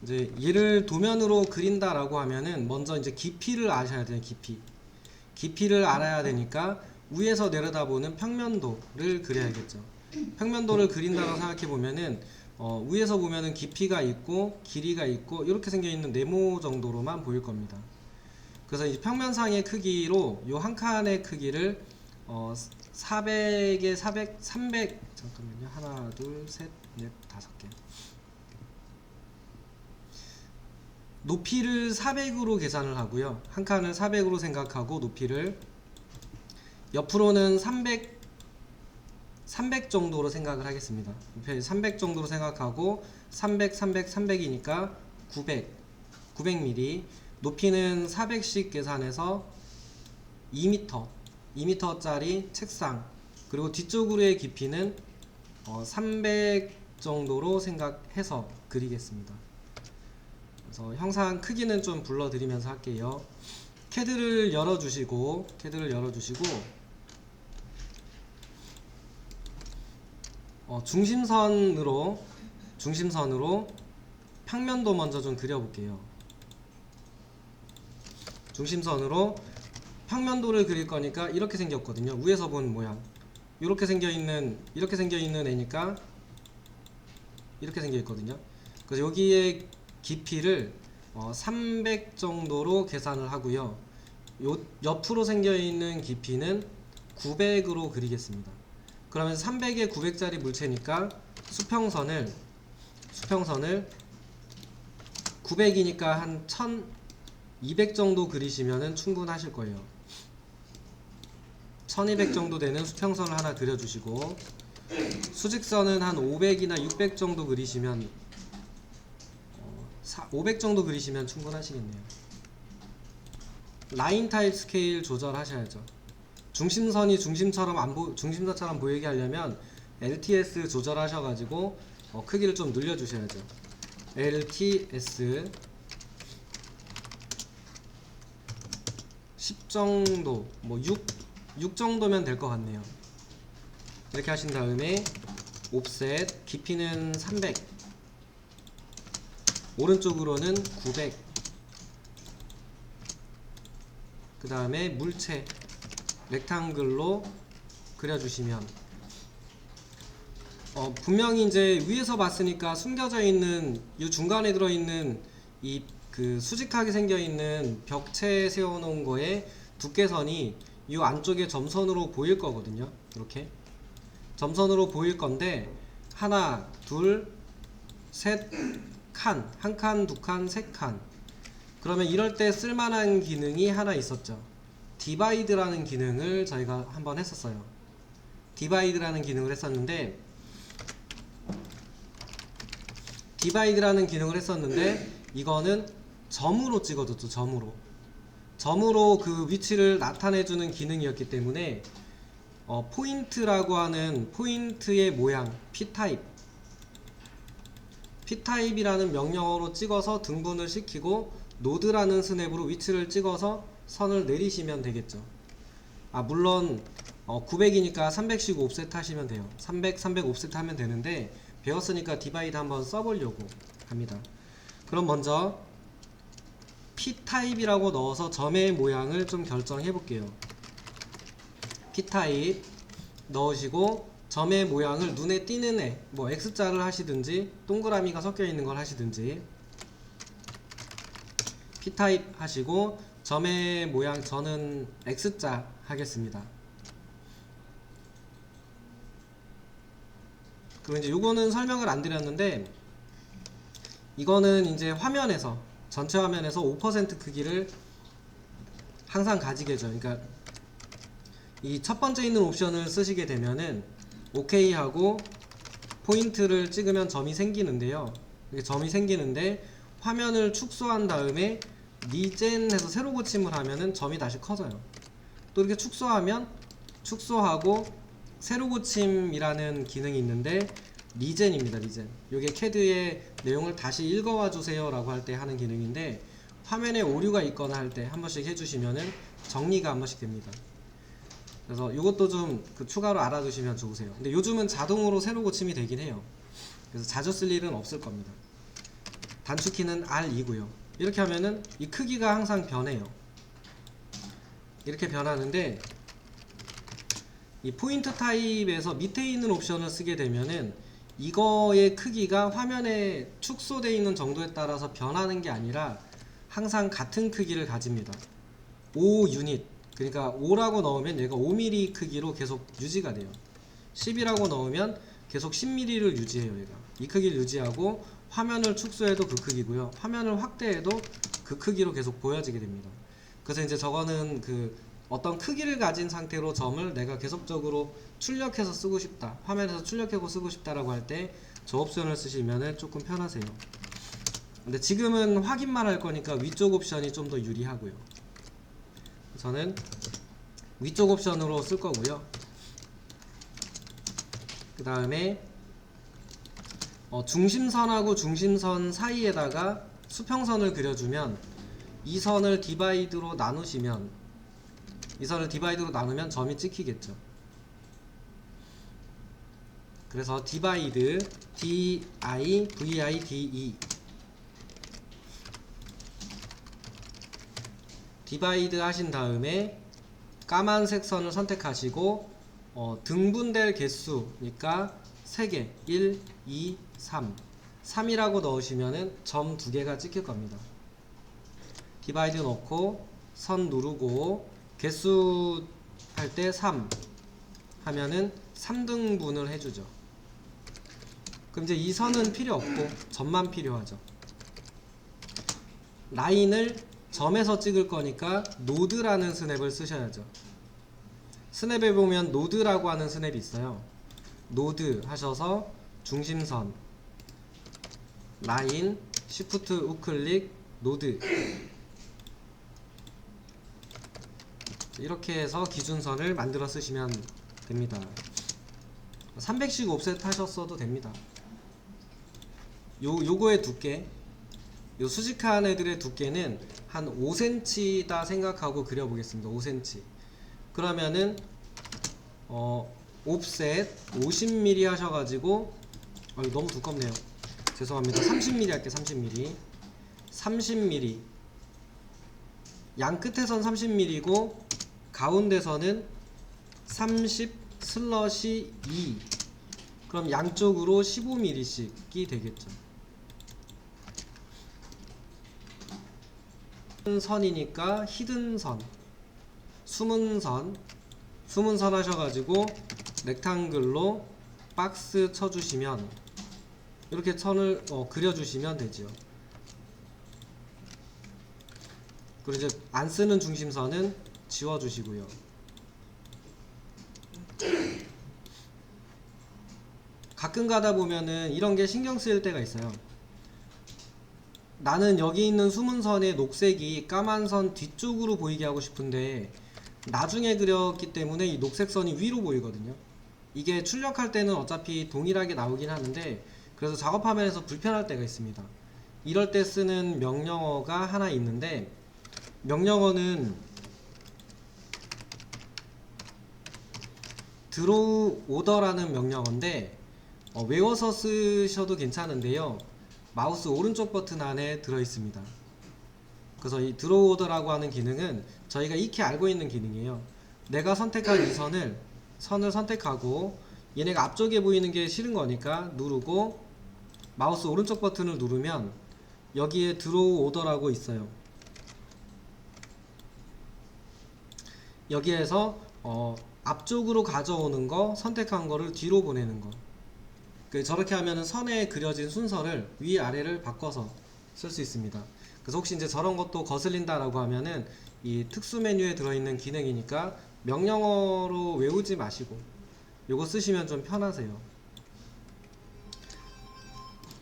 이제 얘를 도면으로 그린다라고 하면은 먼저 이제 깊이를 아셔야 돼요. 깊이를 알아야 되니까 위에서 내려다보는 평면도를 그려야겠죠. 평면도를 그린다고 생각해 보면은 위에서 보면은 깊이가 있고 길이가 있고 이렇게 생겨 있는 네모 정도로만 보일 겁니다. 그래서 이제 평면상의 크기로 요 한 칸의 크기를 400에 300 잠깐만요. 하나, 둘, 셋, 넷, 다섯 개. 높이를 400으로 계산을 하고요. 한 칸을 400으로 생각하고 높이를 옆으로는 300 정도로 생각을 하겠습니다. 300 정도로 생각하고 300, 300, 300이니까 900mm. 높이는 400씩 계산해서 2m짜리 책상, 그리고 뒤쪽으로의 깊이는 300 정도로 생각해서 그리겠습니다. 그래서 형상 크기는 좀 불러드리면서 할게요. 캐드를 열어주시고 중심선으로 평면도 먼저 좀 그려볼게요. 중심선으로 평면도를 그릴 거니까 이렇게 생겼거든요. 위에서 본 모양. 이렇게 생겨 있는 애니까 이렇게 생겨 있거든요. 그래서 여기에 깊이를 300 정도로 계산을 하고요. 요 옆으로 생겨 있는 깊이는 900으로 그리겠습니다. 그러면 300에 900짜리 물체니까 수평선을 900이니까 한 1200 정도 그리시면 충분하실 거예요. 1200 정도 되는 수평선을 하나 그려주시고, 수직선은 한 500이나 600 정도 그리시면 500 정도 그리시면 충분하시겠네요. 라인 타입 스케일 조절하셔야죠. 중심선이 중심선처럼 보이게 하려면 LTS 조절하셔가지고 크기를 좀 늘려주셔야죠. LTS 10 정도, 6 정도면 될 것 같네요. 이렇게 하신 다음에 옵셋, 깊이는 300, 오른쪽으로는 900, 그 다음에 물체 렉탱글로 그려주시면 분명히 이제 위에서 봤으니까 숨겨져 있는 이 중간에 들어있는 이 그 수직하게 생겨있는 벽체에 세워놓은 거에 두께선이 이 안쪽에 점선으로 보일 거거든요. 이렇게 점선으로 보일 건데, 하나, 둘, 셋 칸, 한 칸, 두 칸, 세 칸. 그러면 이럴 때 쓸만한 기능이 하나 있었죠. 디바이드라는 기능을 저희가 한번 했었어요. 디바이드라는 기능을 했었는데 이거는 점으로 찍어줬죠. 점으로 그 위치를 나타내주는 기능이었기 때문에 포인트라고 하는 포인트의 모양, P타입이라는 명령어로 찍어서 등분을 시키고 노드라는 스냅으로 위치를 찍어서 선을 내리시면 되겠죠. 물론 900이니까 300씩 옵셋 하시면 돼요. 300 옵셋 하면 되는데, 배웠으니까 디바이드 한번 써보려고 합니다. 그럼 먼저 P타입이라고 넣어서 점의 모양을 좀 결정해 볼게요. P타입 넣으시고 점의 모양을 눈에 띄는 애, X자를 하시든지 동그라미가 섞여 있는 걸 하시든지, P타입 하시고 점의 모양 저는 X자 하겠습니다. 그리고 이제 요거는 설명을 안 드렸는데, 이거는 이제 전체 화면에서 5% 크기를 항상 가지게 해줘요. 그러니까 이 첫 번째 있는 옵션을 쓰시게 되면은 OK 하고 포인트를 찍으면 점이 생기는데요. 이렇게 점이 생기는데, 화면을 축소한 다음에 리젠해서 새로 고침을 하면은 점이 다시 커져요. 또 이렇게 축소하고 새로 고침이라는 기능이 있는데, 리젠입니다. 리젠. 이게 캐드의 내용을 다시 읽어와 주세요 라고 할 때 하는 기능인데, 화면에 오류가 있거나 할 때 한 번씩 해주시면은 정리가 한 번씩 됩니다. 그래서 이것도 좀 추가로 알아두시면 좋으세요. 근데 요즘은 자동으로 새로 고침이 되긴 해요. 그래서 자주 쓸 일은 없을 겁니다. 단축키는 R이고요. 이렇게 하면은 이 크기가 항상 변해요. 이렇게 변하는데 이 포인트 타입에서 밑에 있는 옵션을 쓰게 되면은 이거의 크기가 화면에 축소되어 있는 정도에 따라서 변하는 게 아니라 항상 같은 크기를 가집니다. 5 유닛, 그러니까 5라고 넣으면 얘가 5mm 크기로 계속 유지가 돼요. 10이라고 넣으면 계속 10mm를 유지해요. 얘가 이 크기를 유지하고 화면을 축소해도 그 크기고요, 화면을 확대해도 그 크기로 계속 보여지게 됩니다. 그래서 이제 저거는 그 어떤 크기를 가진 상태로 점을 내가 계속적으로 출력해서 쓰고 싶다, 화면에서 출력하고 쓰고 싶다라고 할 때 저 옵션을 쓰시면 조금 편하세요. 근데 지금은 확인만 할 거니까 위쪽 옵션이 좀 더 유리하고요. 저는 위쪽 옵션으로 쓸 거고요. 그 다음에 중심선하고 중심선 사이에다가 수평선을 그려주면 이 선을 디바이드로 나누시면, 이 선을 디바이드로 나누면 점이 찍히겠죠. 그래서 디바이드 D-I-V-I-D-E, 디바이드 하신 다음에 까만색 선을 선택하시고 등분될 개수니까 3개 1, 2, 3 3이라고 넣으시면은 점 2개가 찍힐 겁니다. 디바이드 넣고 선 누르고 개수 할 때 3 하면은 3등분을 해주죠. 그럼 이제 이 선은 필요 없고 점만 필요하죠. 라인을 점에서 찍을 거니까 노드라는 스냅을 쓰셔야죠. 스냅에 보면 노드라고 하는 스냅이 있어요. 노드 하셔서 중심선, 라인, 시프트 우클릭, 노드, 이렇게 해서 기준선을 만들어 쓰시면 됩니다. 300씩 옵셋 하셨어도 됩니다. 요거의 두께, 요 수직한 애들의 두께는 한 5cm다 생각하고 그려보겠습니다. 5cm. 그러면은 옵셋 50mm 하셔가지고 너무 두껍네요. 죄송합니다. 30mm 할게. 30mm 30mm 양 끝에선 30mm고 가운데서는 30/2, 그럼 양쪽으로 15mm씩이 되겠죠. 선이니까 히든선, 숨은선 하셔가지고 렉탱글로 박스 쳐주시면 이렇게 선을 그려주시면 되죠. 그리고 이제 안 쓰는 중심선은 지워주시고요. 가끔 가다 보면은 이런 게 신경 쓰일 때가 있어요. 나는 여기 있는 숨은선의 녹색이 까만 선 뒤쪽으로 보이게 하고 싶은데 나중에 그렸기 때문에 이 녹색 선이 위로 보이거든요. 이게 출력할 때는 어차피 동일하게 나오긴 하는데 그래서 작업화면에서 불편할 때가 있습니다. 이럴 때 쓰는 명령어가 하나 있는데, 명령어는 드로우 오더라는 명령어인데 외워서 쓰셔도 괜찮은데요, 마우스 오른쪽 버튼 안에 들어있습니다. 그래서 이 드로우 오더라고 하는 기능은 저희가 익히 알고 있는 기능이에요. 내가 선택한 이 선을 선택하고 얘네가 앞쪽에 보이는 게 싫은 거니까 누르고 마우스 오른쪽 버튼을 누르면 여기에 드로우 오더라고 있어요. 여기에서 앞쪽으로 가져오는 거, 선택한 거를 뒤로 보내는 거, 저렇게 하면은 선에 그려진 순서를 위아래를 바꿔서 쓸 수 있습니다. 그래서 혹시 이제 저런 것도 거슬린다라고 하면은 이 특수 메뉴에 들어있는 기능이니까 명령어로 외우지 마시고 요거 쓰시면 좀 편하세요.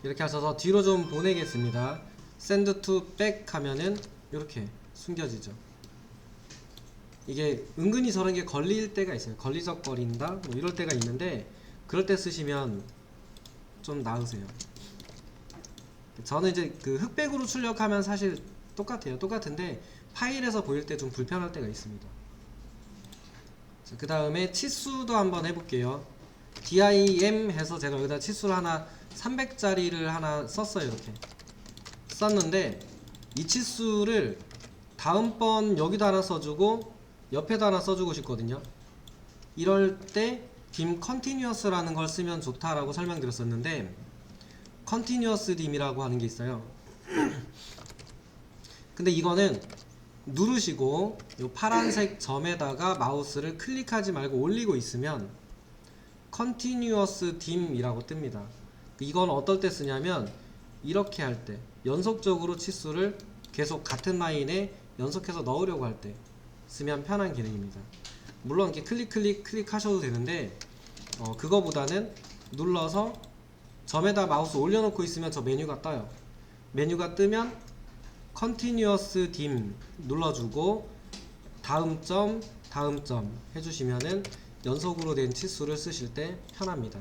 이렇게 하셔서 뒤로 좀 보내겠습니다. send to back 하면은 이렇게 숨겨지죠. 이게 은근히 저런 게 걸릴 때가 있어요. 걸리적거린다 뭐 이럴 때가 있는데 그럴 때 쓰시면 좀 나으세요. 저는 이제 그 흑백으로 출력하면 사실 똑같아요. 똑같은데 파일에서 보일 때 좀 불편할 때가 있습니다. 그 다음에 치수도 한번 해볼게요. dim 해서 제가 여기다 치수를 하나 300짜리를 하나 썼어요. 이렇게 썼는데 이 치수를 다음번 여기도 하나 써주고 옆에도 하나 써주고 싶거든요. 이럴 때 dim continuous라는 걸 쓰면 좋다라고 설명드렸었는데 continuous dim이라고 하는 게 있어요. 근데 이거는 누르시고 이 파란색 점에다가 마우스를 클릭하지 말고 올리고 있으면 continuous dim이라고 뜹니다. 이건 어떨 때 쓰냐면 이렇게 할 때 연속적으로 치수를 계속 같은 라인에 연속해서 넣으려고 할 때 쓰면 편한 기능입니다. 물론 이렇게 클릭 하셔도 되는데 그거보다는 눌러서 점에다 마우스 올려놓고 있으면 저 메뉴가 떠요. 메뉴가 뜨면 continuous dim 눌러주고 다음 점 해주시면은 연속으로 된 치수를 쓰실 때 편합니다.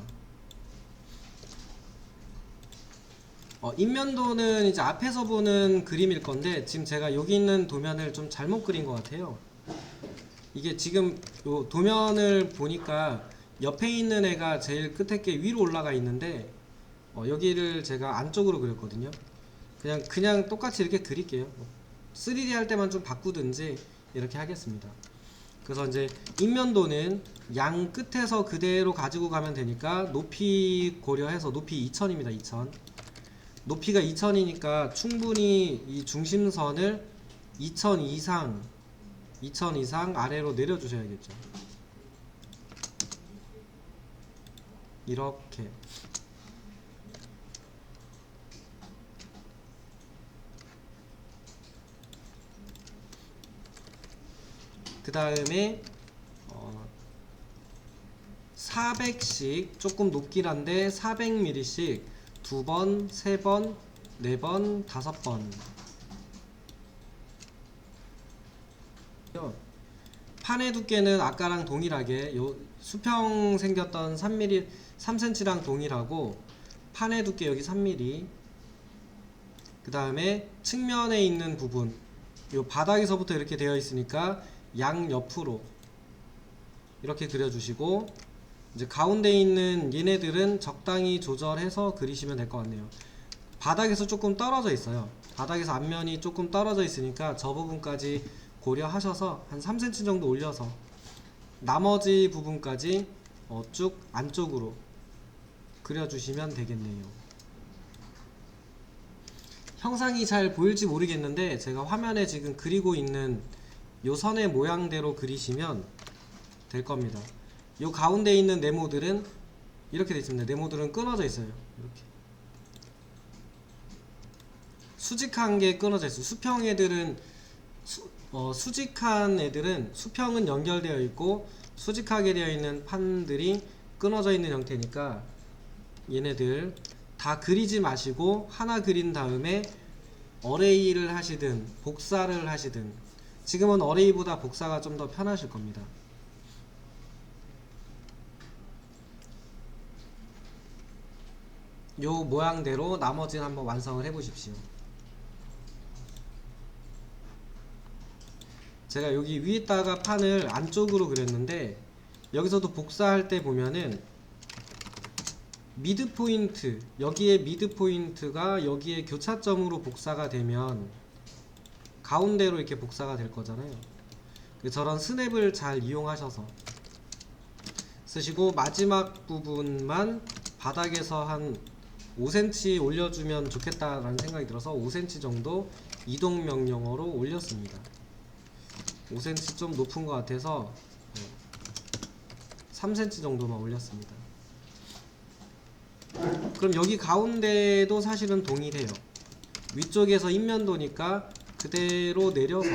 인면도는 이제 앞에서 보는 그림일 건데 지금 제가 여기 있는 도면을 좀 잘못 그린 것 같아요. 이게 지금 요 도면을 보니까 옆에 있는 애가 제일 끝에 게 위로 올라가 있는데 여기를 제가 안쪽으로 그렸거든요. 그냥 똑같이 이렇게 그릴게요. 3D 할 때만 좀 바꾸든지 이렇게 하겠습니다. 그래서 이제 인면도는 양 끝에서 그대로 가지고 가면 되니까 높이 고려해서 높이 2000입니다. 2000. 높이가 2000이니까 충분히 이 중심선을 2000 이상 아래로 내려주셔야겠죠. 이렇게. 그 다음에 400씩 조금 높긴 한데 400mm씩 2번, 3번, 4번, 5번. 판의 두께는 아까랑 동일하게 요 수평 생겼던 3cm랑 동일하고 판의 두께 여기 3mm. 그 다음에 측면에 있는 부분 요 바닥에서부터 이렇게 되어 있으니까 양 옆으로 이렇게 그려주시고 이제 가운데 있는 얘네들은 적당히 조절해서 그리시면 될 것 같네요. 바닥에서 조금 떨어져 있어요. 바닥에서 앞면이 조금 떨어져 있으니까 저 부분까지 고려하셔서 한 3cm 정도 올려서 나머지 부분까지 쭉 안쪽으로 그려주시면 되겠네요. 형상이 잘 보일지 모르겠는데 제가 화면에 지금 그리고 있는 요 선의 모양대로 그리시면 될 겁니다. 요 가운데 있는 네모들은 이렇게 되어 있습니다. 네모들은 끊어져 있어요. 이렇게 수직한 게 끊어져 있어요. 수평 애들은 수직한 애들은 수평은 연결되어 있고 수직하게 되어 있는 판들이 끊어져 있는 형태니까 얘네들 다 그리지 마시고 하나 그린 다음에 어레이를 하시든 복사를 하시든 지금은 어레이보다 복사가 좀 더 편하실 겁니다. 요 모양대로 나머지는 한번 완성을 해 보십시오. 제가 여기 위에다가 판을 안쪽으로 그렸는데 여기서도 복사할 때 보면은 미드 포인트, 여기에 미드 포인트가 여기에 교차점으로 복사가 되면 가운데로 이렇게 복사가 될 거잖아요. 저런 스냅을 잘 이용하셔서 쓰시고 마지막 부분만 바닥에서 한 5cm 올려주면 좋겠다라는 생각이 들어서 5cm 정도 이동 명령어로 올렸습니다. 5cm 좀 높은 것 같아서 3cm 정도만 올렸습니다. 그럼 여기 가운데도 사실은 동일해요. 위쪽에서 인면도니까 그대로 내려서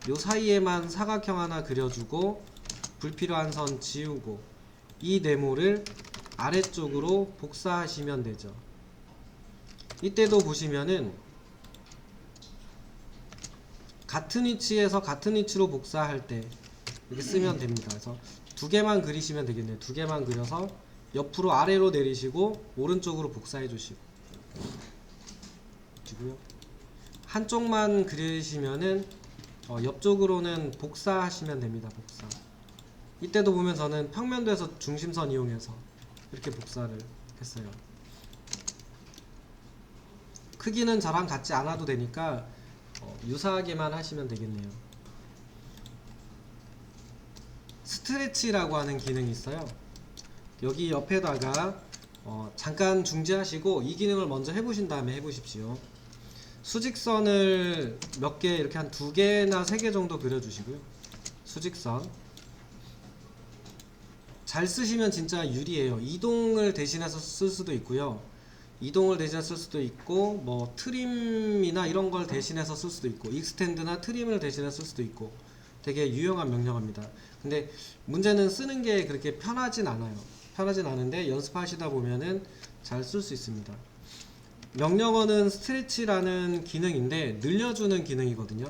요 사이에만 사각형 하나 그려주고 불필요한 선 지우고 이 네모를 아래쪽으로 복사하시면 되죠. 이때도 보시면은 같은 위치에서 같은 위치로 복사할 때 이렇게 쓰면 됩니다. 그래서 두 개만 그리시면 되겠네요. 두 개만 그려서 옆으로 아래로 내리시고 오른쪽으로 복사해 주시고요. 한쪽만 그리시면은 옆쪽으로는 복사하시면 됩니다. 복사. 이때도 보면 저는 평면도에서 중심선 이용해서 이렇게 복사를 했어요. 크기는 저랑 같지 않아도 되니까 유사하게만 하시면 되겠네요. 스트레치라고 하는 기능이 있어요. 여기 옆에다가 잠깐 중지하시고 이 기능을 먼저 해보신 다음에 해보십시오. 수직선을 몇 개, 이렇게 한 2개나 3개 정도 그려주시고요. 수직선 잘 쓰시면 진짜 유리해요. 이동을 대신해서 쓸 수도 있고요, 이동을 대신해서 쓸 수도 있고, 뭐 트림이나 이런 걸 대신해서 쓸 수도 있고, 익스텐드나 트림을 대신해서 쓸 수도 있고, 되게 유용한 명령어입니다. 근데 문제는 쓰는 게 그렇게 편하진 않아요. 편하진 않은데 연습하시다 보면은 잘 쓸 수 있습니다. 명령어는 스트레치라는 기능인데 늘려주는 기능이거든요.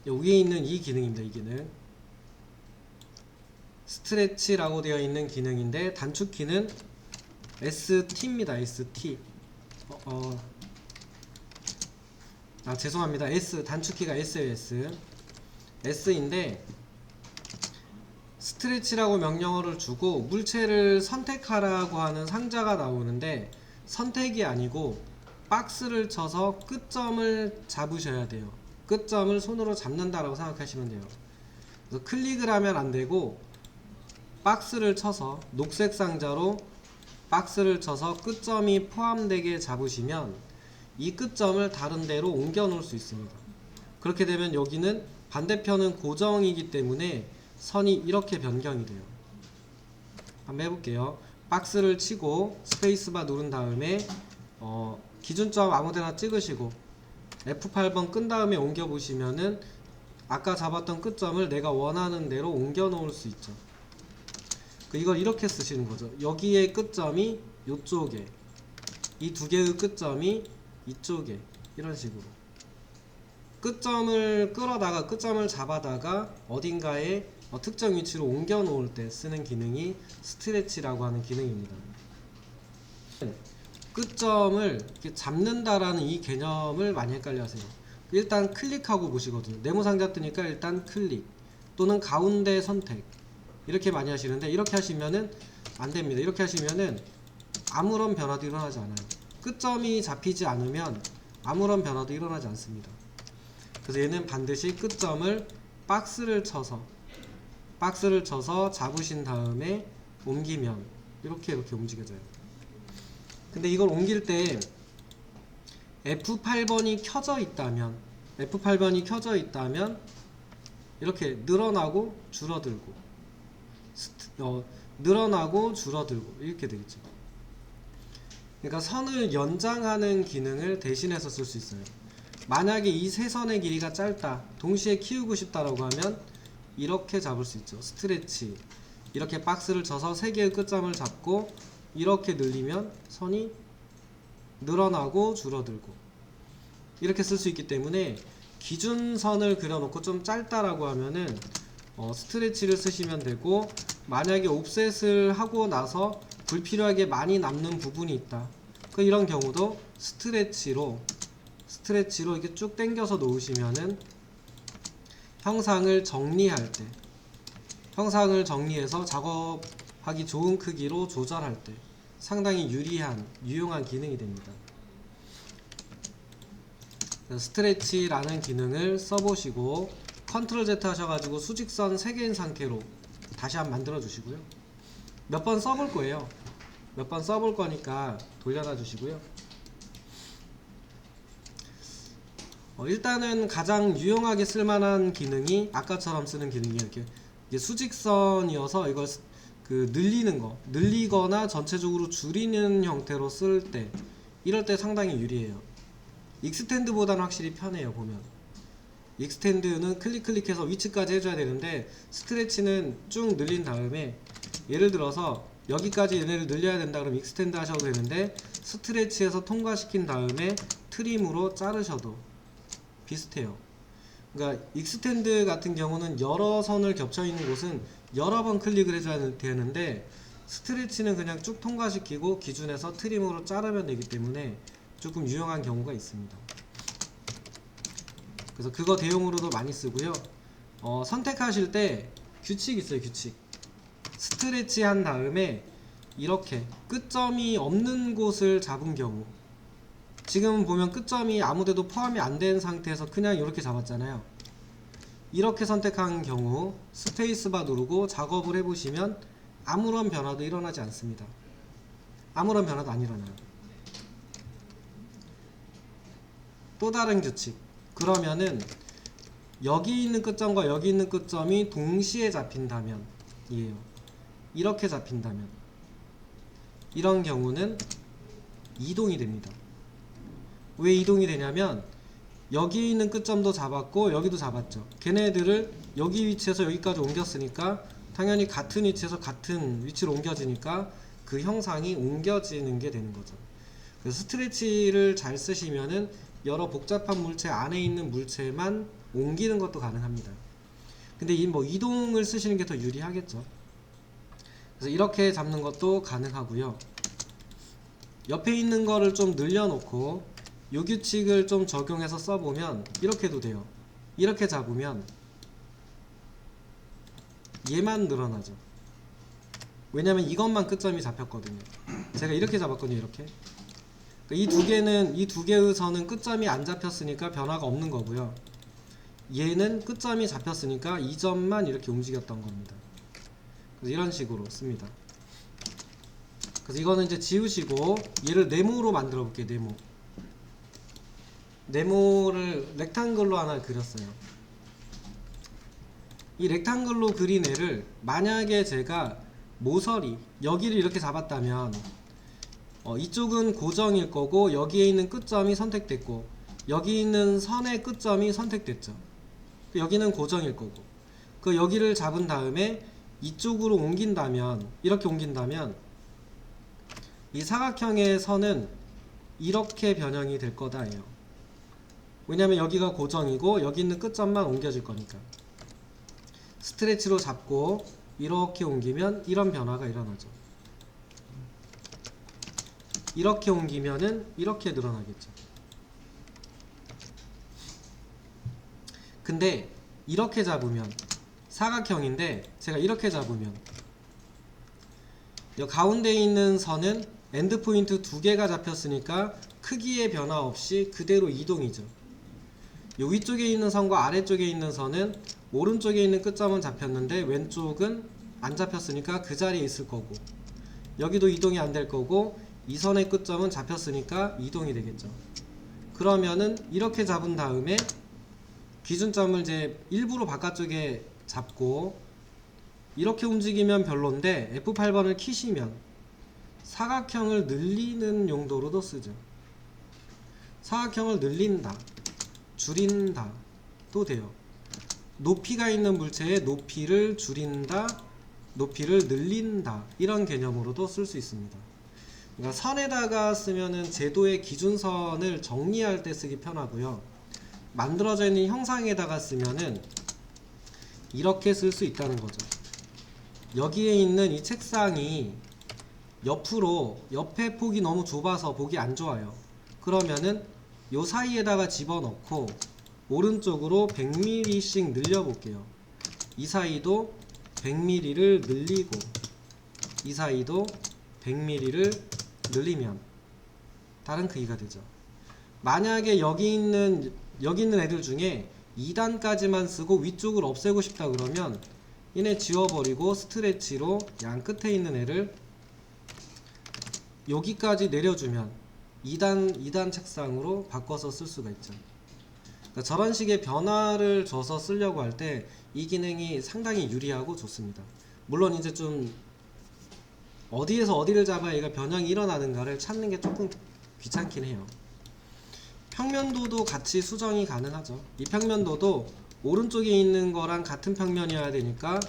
여기 있는 이 기능입니다. 이 기능 스트레치라고 되어 있는 기능인데 단축키는 ST입니다. ST. 죄송합니다. S 단축키가 S예요. S인데 스트레치라고 명령어를 주고 물체를 선택하라고 하는 상자가 나오는데 선택이 아니고 박스를 쳐서 끝점을 잡으셔야 돼요. 끝점을 손으로 잡는다라고 생각하시면 돼요. 그래서 클릭을 하면 안 되고 박스를 쳐서, 녹색 상자로 박스를 쳐서 끝점이 포함되게 잡으시면 이 끝점을 다른 데로 옮겨 놓을 수 있습니다. 그렇게 되면 여기는 반대편은 고정이기 때문에 선이 이렇게 변경이 돼요. 한번 해볼게요. 박스를 치고 스페이스바 누른 다음에 기준점 아무데나 찍으시고 F8번 끈 다음에 옮겨 보시면은 아까 잡았던 끝점을 내가 원하는 대로 옮겨 놓을 수 있죠. 이걸 이렇게 쓰시는 거죠. 여기의 끝점이 이쪽에, 이 2개의 끝점이 이쪽에, 이런 식으로 끝점을 끌어다가 끝점을 잡아다가 어딘가에 특정 위치로 옮겨 놓을 때 쓰는 기능이 스트레치라고 하는 기능입니다. 끝점을 이렇게 잡는다라는 이 개념을 많이 헷갈려 하세요. 일단 클릭하고 보시거든요. 네모 상자 뜨니까 일단 클릭 또는 가운데 선택 이렇게 많이 하시는데, 이렇게 하시면은 안 됩니다. 이렇게 하시면은 아무런 변화도 일어나지 않아요. 끝점이 잡히지 않으면 아무런 변화도 일어나지 않습니다. 그래서 얘는 반드시 끝점을 박스를 쳐서 잡으신 다음에 옮기면 이렇게 움직여져요. 근데 이걸 옮길 때 F8번이 켜져 있다면 이렇게 늘어나고 줄어들고 늘어나고 줄어들고 이렇게 되겠죠. 그러니까 선을 연장하는 기능을 대신해서 쓸 수 있어요. 만약에 이 세 선의 길이가 짧다, 동시에 키우고 싶다라고 하면 이렇게 잡을 수 있죠. 스트레치. 이렇게 박스를 쳐서 세 개의 끝점을 잡고 이렇게 늘리면 선이 늘어나고 줄어들고 이렇게 쓸 수 있기 때문에 기준선을 그려놓고 좀 짧다라고 하면은 스트레치를 쓰시면 되고, 만약에 옵셋을 하고 나서 불필요하게 많이 남는 부분이 있다, 이런 경우도 스트레치로 이렇게 쭉 당겨서 놓으시면은 형상을 정리해서 작업하기 좋은 크기로 조절할 때 상당히 유용한 기능이 됩니다. 스트레치라는 기능을 써보시고 컨트롤 Z 하셔가지고 수직선 3개인 상태로 다시 한번 만들어 주시고요. 몇 번 써볼 거예요. 몇 번 써볼 거니까 돌려놔 주시고요. 일단은 가장 유용하게 쓸만한 기능이 아까처럼 쓰는 기능이에요. 이게 수직선이어서 이걸 늘리거나 전체적으로 줄이는 형태로 쓸 때, 이럴 때 상당히 유리해요. 익스텐드보다는 확실히 편해요. 보면 익스텐드는 클릭해서 위치까지 해줘야 되는데, 스트레치는 쭉 늘린 다음에 예를 들어서 여기까지 얘네를 늘려야 된다 그러면 익스텐드 하셔도 되는데, 스트레치에서 통과시킨 다음에 트림으로 자르셔도 비슷해요. 그러니까 익스텐드 같은 경우는 여러 선을 겹쳐 있는 곳은 여러 번 클릭을 해줘야 되는데, 스트레치는 그냥 쭉 통과시키고 기준에서 트림으로 자르면 되기 때문에 조금 유용한 경우가 있습니다. 그래서 그거 대용으로도 많이 쓰고요. 선택하실 때 규칙 있어요. 규칙. 스트레치 한 다음에 이렇게 끝점이 없는 곳을 잡은 경우, 지금 보면 끝점이 아무데도 포함이 안 된 상태에서 그냥 이렇게 잡았잖아요. 이렇게 선택한 경우 스페이스바 누르고 작업을 해보시면 아무런 변화도 일어나지 않습니다. 아무런 변화도 안 일어나요. 또 다른 규칙. 그러면은 여기 있는 끝점과 여기 있는 끝점이 동시에 잡힌다면 이에요. 이렇게 잡힌다면 이런 경우는 이동이 됩니다. 왜 이동이 되냐면 여기 있는 끝점도 잡았고 여기도 잡았죠. 걔네들을 여기 위치에서 여기까지 옮겼으니까 당연히 같은 위치에서 같은 위치로 옮겨지니까 그 형상이 옮겨지는 게 되는 거죠. 그래서 스트레치를 잘 쓰시면은 여러 복잡한 물체 안에 있는 물체만 옮기는 것도 가능합니다. 근데 이 뭐 이동을 쓰시는 게 더 유리하겠죠. 그래서 이렇게 잡는 것도 가능하고요. 옆에 있는 거를 좀 늘려놓고 이 규칙을 좀 적용해서 써보면 이렇게도 돼요. 이렇게 잡으면 얘만 늘어나죠. 왜냐면 이것만 끝점이 잡혔거든요. 제가 이렇게 잡았거든요. 이렇게. 이 두 개는, 이 두 개의 선은 끝점이 안 잡혔으니까 변화가 없는 거고요. 얘는 끝점이 잡혔으니까 이 점만 이렇게 움직였던 겁니다. 그래서 이런 식으로 씁니다. 그래서 이거는 이제 지우시고 얘를 네모로 만들어 볼게요. 네모를 렉탱글로 하나 그렸어요. 이 렉탱글로 그린 애를 만약에 제가 모서리 여기를 이렇게 잡았다면 이쪽은 고정일 거고 여기에 있는 끝점이 선택됐고 여기 있는 선의 끝점이 선택됐죠. 여기는 고정일 거고 그 여기를 잡은 다음에 이쪽으로 옮긴다면 이렇게 옮긴다면 이 사각형의 선은 이렇게 변형이 될 거다예요. 왜냐면 여기가 고정이고 여기 있는 끝점만 옮겨질 거니까. 스트레치로 잡고 이렇게 옮기면 이런 변화가 일어나죠. 이렇게 옮기면은 이렇게 늘어나겠죠. 근데 이렇게 잡으면 사각형인데 제가 이렇게 잡으면 이 가운데 있는 선은 엔드포인트 두 개가 잡혔으니까 크기의 변화 없이 그대로 이동이죠. 이 위쪽에 있는 선과 아래쪽에 있는 선은 오른쪽에 있는 끝점은 잡혔는데 왼쪽은 안 잡혔으니까 그 자리에 있을 거고 여기도 이동이 안 될 거고 이 선의 끝점은 잡혔으니까 이동이 되겠죠. 그러면은 이렇게 잡은 다음에 기준점을 이제 일부러 바깥쪽에 잡고 이렇게 움직이면 별론데 F8번을 키시면 사각형을 늘리는 용도로도 쓰죠. 사각형을 늘린다, 줄인다 도 돼요. 높이가 있는 물체의 높이를 줄인다, 높이를 늘린다 이런 개념으로도 쓸 수 있습니다. 그러니까 선에다가 쓰면은 제도의 기준선을 정리할 때 쓰기 편하고요. 만들어져 있는 형상에다가 쓰면은 이렇게 쓸 수 있다는 거죠. 여기에 있는 이 책상이 옆으로 옆에 폭이 너무 좁아서 보기 안 좋아요. 그러면은 요 사이에다가 집어넣고 오른쪽으로 100mm씩 늘려볼게요. 이 사이도 100mm를 늘리고 이 사이도 100mm를 늘리면 다른 크기가 되죠. 만약에 여기 있는 애들 중에 2단까지만 쓰고 위쪽을 없애고 싶다 그러면 얘네 지워버리고 스트레치로 양 끝에 있는 애를 여기까지 내려주면 2단 책상으로 바꿔서 쓸 수가 있죠. 그러니까 저런 식의 변화를 줘서 쓰려고 할 때 이 기능이 상당히 유리하고 좋습니다. 물론 이제 좀 어디에서 어디를 잡아야 얘가 변형이 일어나는가를 찾는 게 조금 귀찮긴 해요. 평면도도 같이 수정이 가능하죠. 이 평면도도 오른쪽에 있는 거랑 같은 평면이어야 되니까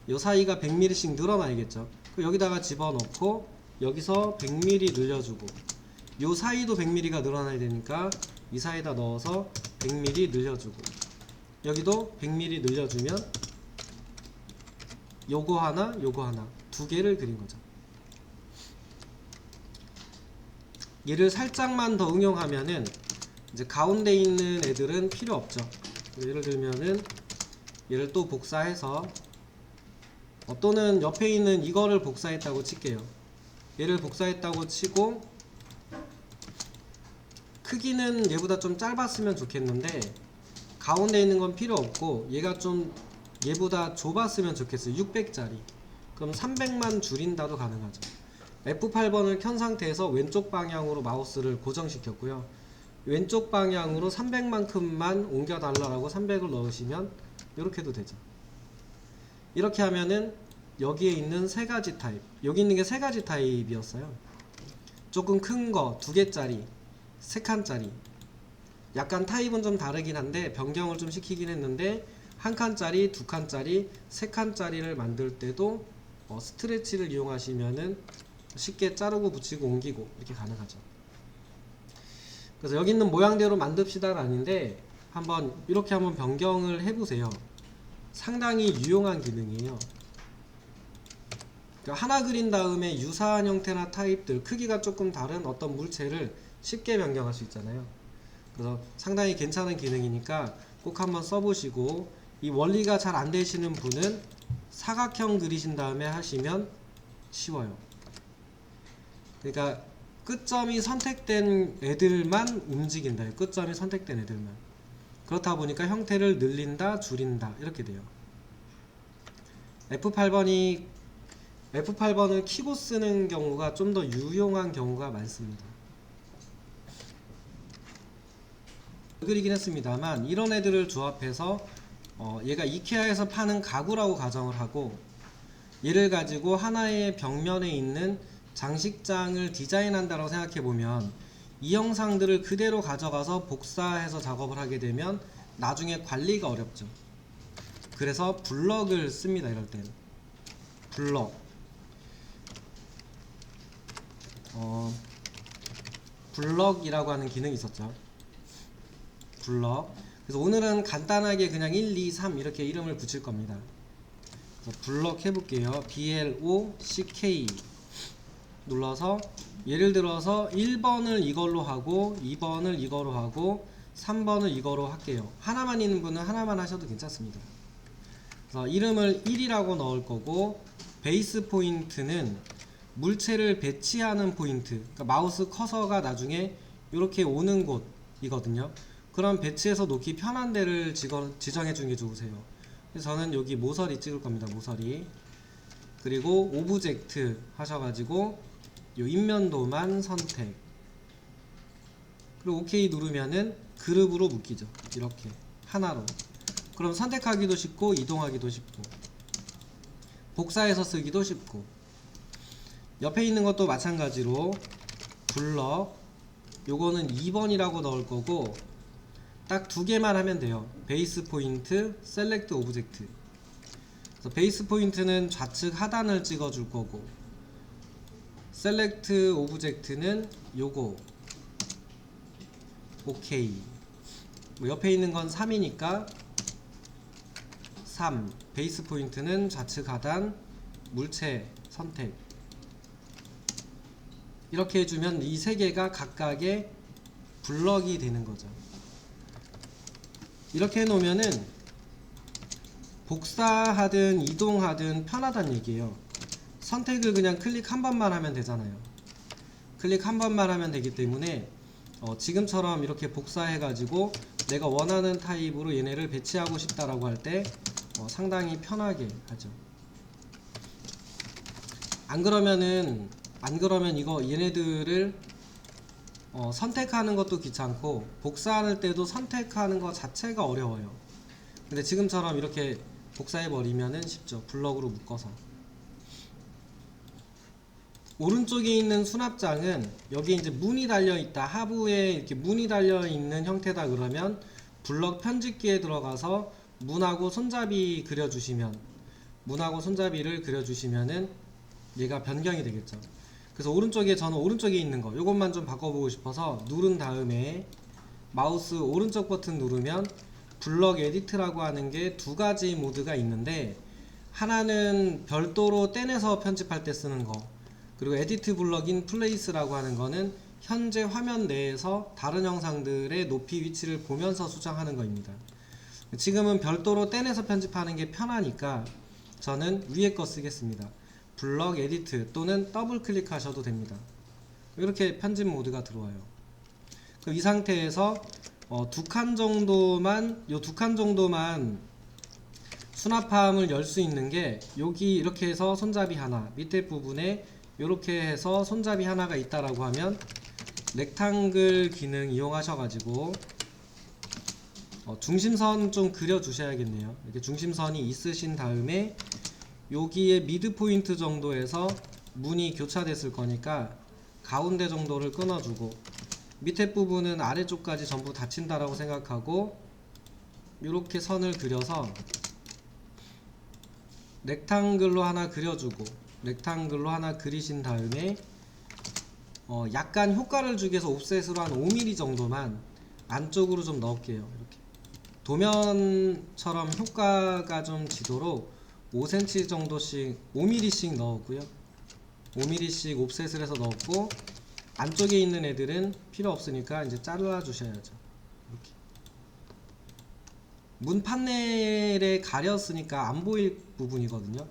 이 사이가 100mm씩 늘어나야겠죠. 여기다가 집어넣고 여기서 100mm 늘려주고 이 사이도 100mm가 늘어나야 되니까 이 사이에다 넣어서 100mm 늘려주고 여기도 100mm 늘려주면 요거 하나 두 개를 그린 거죠. 얘를 살짝만 더 응용하면은 이제 가운데 있는 애들은 필요 없죠. 예를 들면은 얘를 또 복사해서 또는 옆에 있는 이거를 복사했다고 칠게요. 얘를 복사했다고 치고 크기는 얘보다 좀 짧았으면 좋겠는데 가운데 있는 건 필요 없고 얘가 좀 얘보다 좁았으면 좋겠어요. 600짜리. 그럼 300만 줄인다도 가능하죠. F8번을 켠 상태에서 왼쪽 방향으로 마우스를 고정시켰고요. 왼쪽 방향으로 300만큼만 옮겨달라고 300을 넣으시면 이렇게도 되죠. 이렇게 하면은 여기에 있는 세 가지 타입, 여기 있는 게 세 가지 타입이었어요. 조금 큰 거 2개짜리, 3칸짜리. 약간 타입은 좀 다르긴 한데 변경을 좀 시키긴 했는데 1칸짜리, 2칸짜리, 3칸짜리를 만들 때도 스트레치를 이용하시면은 쉽게 자르고 붙이고 옮기고 이렇게 가능하죠. 그래서 여기 있는 모양대로 만듭시다가 아닌데 한번 이렇게 한번 변경을 해보세요. 상당히 유용한 기능이에요. 그러니까 하나 그린 다음에 유사한 형태나 타입들, 크기가 조금 다른 어떤 물체를 쉽게 변경할 수 있잖아요. 그래서 상당히 괜찮은 기능이니까 꼭 한번 써보시고, 이 원리가 잘 안 되시는 분은 사각형 그리신 다음에 하시면 쉬워요. 그러니까 끝점이 선택된 애들만 움직인다. 끝점이 선택된 애들만. 그렇다 보니까 형태를 늘린다, 줄인다 이렇게 돼요. F8번을 키고 쓰는 경우가 좀 더 유용한 경우가 많습니다. 그리긴 했습니다만 이런 애들을 조합해서 얘가 이케아에서 파는 가구라고 가정을 하고, 얘를 가지고 하나의 벽면에 있는 장식장을 디자인한다고 생각해보면 이 영상들을 그대로 가져가서 복사해서 작업을 하게 되면 나중에 관리가 어렵죠. 그래서 블럭을 씁니다. 이럴 땐 블럭이라고 하는 기능이 있었죠. 블럭. 그래서 오늘은 간단하게 그냥 1, 2, 3 이렇게 이름을 붙일 겁니다. 그래서 블럭 해볼게요. BLOCK 눌러서 예를 들어서 1번을 이걸로 하고 2번을 이거로 하고 3번을 이거로 할게요. 하나만 있는 분은 하나만 하셔도 괜찮습니다. 그래서 이름을 1이라고 넣을 거고, 베이스 포인트는 물체를 배치하는 포인트, 그러니까 마우스 커서가 나중에 이렇게 오는 곳이거든요. 그럼 배치해서 놓기 편한 데를 지정해 주는 게 좋으세요. 그래서 저는 여기 모서리 찍을 겁니다. 모서리. 그리고 오브젝트 하셔가지고 요 인면도만 선택. 그리고 OK 누르면은 그룹으로 묶이죠. 이렇게 하나로. 그럼 선택하기도 쉽고 이동하기도 쉽고 복사해서 쓰기도 쉽고. 옆에 있는 것도 마찬가지로 블럭, 요거는 2번이라고 넣을 거고 딱 2개만 하면 돼요. 베이스 포인트, 셀렉트 오브젝트. 그래서 베이스 포인트는 좌측 하단을 찍어 줄 거고, 셀렉트 오브젝트는 요거 오케이. 뭐 옆에 있는 건 3이니까 3. 베이스 포인트는 좌측 하단, 물체 선택. 이렇게 해주면 이 세 개가 각각의 블럭이 되는 거죠. 이렇게 해놓으면은 복사하든 이동하든 편하다는 얘기예요. 선택을 그냥 클릭 한 번만 하면 되잖아요. 클릭 한 번만 하면 되기 때문에 지금처럼 이렇게 복사해 가지고 내가 원하는 타입으로 얘네를 배치하고 싶다라고 할 때 상당히 편하게 하죠. 안 그러면 이거 얘네들을 선택하는 것도 귀찮고 복사할 때도 선택하는 것 자체가 어려워요. 근데 지금처럼 이렇게 복사해 버리면은 쉽죠. 블럭으로 묶어서. 오른쪽에 있는 수납장은 여기 이제 문이 달려 있다, 하부에 이렇게 문이 달려 있는 형태다 그러면 블럭 편집기에 들어가서 문하고 손잡이 그려주시면, 문하고 손잡이를 그려주시면은 얘가 변경이 되겠죠. 그래서 저는 오른쪽에 있는 거 요것만 좀 바꿔보고 싶어서 누른 다음에 마우스 오른쪽 버튼 누르면 블럭 에디트라고 하는 게 2가지 모드가 있는데, 하나는 별도로 떼내서 편집할 때 쓰는 거, 그리고 에디트 블럭인 플레이스라고 하는 거는 현재 화면 내에서 다른 영상들의 높이 위치를 보면서 수정하는 거입니다. 지금은 별도로 떼내서 편집하는 게 편하니까 저는 위에 거 쓰겠습니다. 블럭 에디트 또는 더블 클릭하셔도 됩니다. 이렇게 편집 모드가 들어와요. 그럼 이 상태에서 두 칸 정도만, 요 두 칸 정도만 수납함을 열 수 있는 게, 여기 이렇게 해서 손잡이 하나, 밑에 부분에 이렇게 해서 손잡이 하나가 있다라고 하면 렉탱글 기능 이용하셔가지고 중심선 좀 그려 주셔야겠네요. 이렇게 중심선이 있으신 다음에 여기에 미드 포인트 정도에서 문이 교차됐을 거니까 가운데 정도를 끊어주고, 밑에 부분은 아래쪽까지 전부 닫힌다라고 생각하고 이렇게 선을 그려서 렉탱글로 하나 그려주고, 렉탱글로 하나 그리신 다음에 약간 효과를 주기 위해서 옵셋으로 한 5mm 정도만 안쪽으로 좀 넣을게요. 이렇게 도면처럼 효과가 좀 지도록 5cm 정도씩, 5mm씩 넣었고요. 5mm씩 옵셋을 해서 넣었고, 안쪽에 있는 애들은 필요 없으니까 이제 잘라 주셔야죠. 이렇게 문 판넬에 가렸으니까 안 보일 부분이거든요.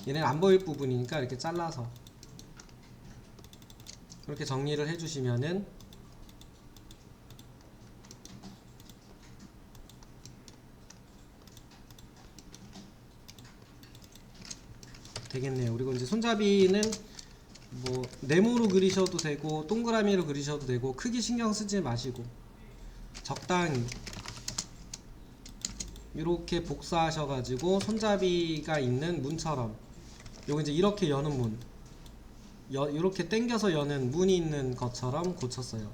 얘는 안 보일 부분이니까 이렇게 잘라서 그렇게 정리를 해주시면은 되겠네요. 그리고 이제 손잡이는 뭐 네모로 그리셔도 되고 동그라미로 그리셔도 되고 크게 신경 쓰지 마시고 적당히 이렇게 복사하셔가지고 손잡이가 있는 문처럼, 요거 이제 이렇게 여는 문, 이렇게 당겨서 여는 문이 있는 것처럼 고쳤어요.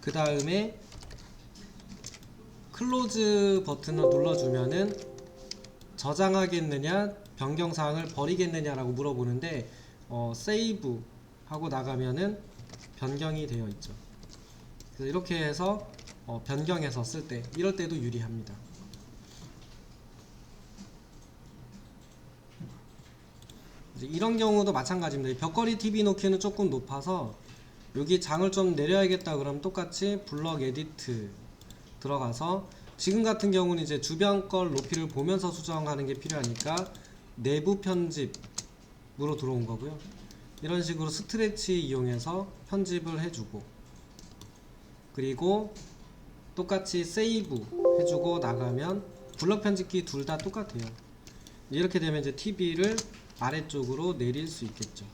그 다음에 클로즈 버튼을 눌러주면은 저장하겠느냐 변경사항을 버리겠느냐라고 물어보는데 세이브 하고 나가면은 변경이 되어 있죠. 그래서 이렇게 해서 변경해서 쓸 때, 이럴 때도 유리합니다. 이제 이런 경우도 마찬가지입니다. 벽걸이 TV 놓기는 조금 높아서 여기 장을 좀 내려야겠다 그러면 똑같이 블럭 에디트 들어가서, 지금 같은 경우는 이제 주변 걸 높이를 보면서 수정하는 게 필요하니까 내부 편집으로 들어온 거고요. 이런 식으로 스트레치 이용해서 편집을 해주고, 그리고 똑같이 세이브 해주고 나가면 블럭 편집기 둘 다 똑같아요. 이렇게 되면 이제 TV를 아래쪽으로 내릴 수 있겠죠.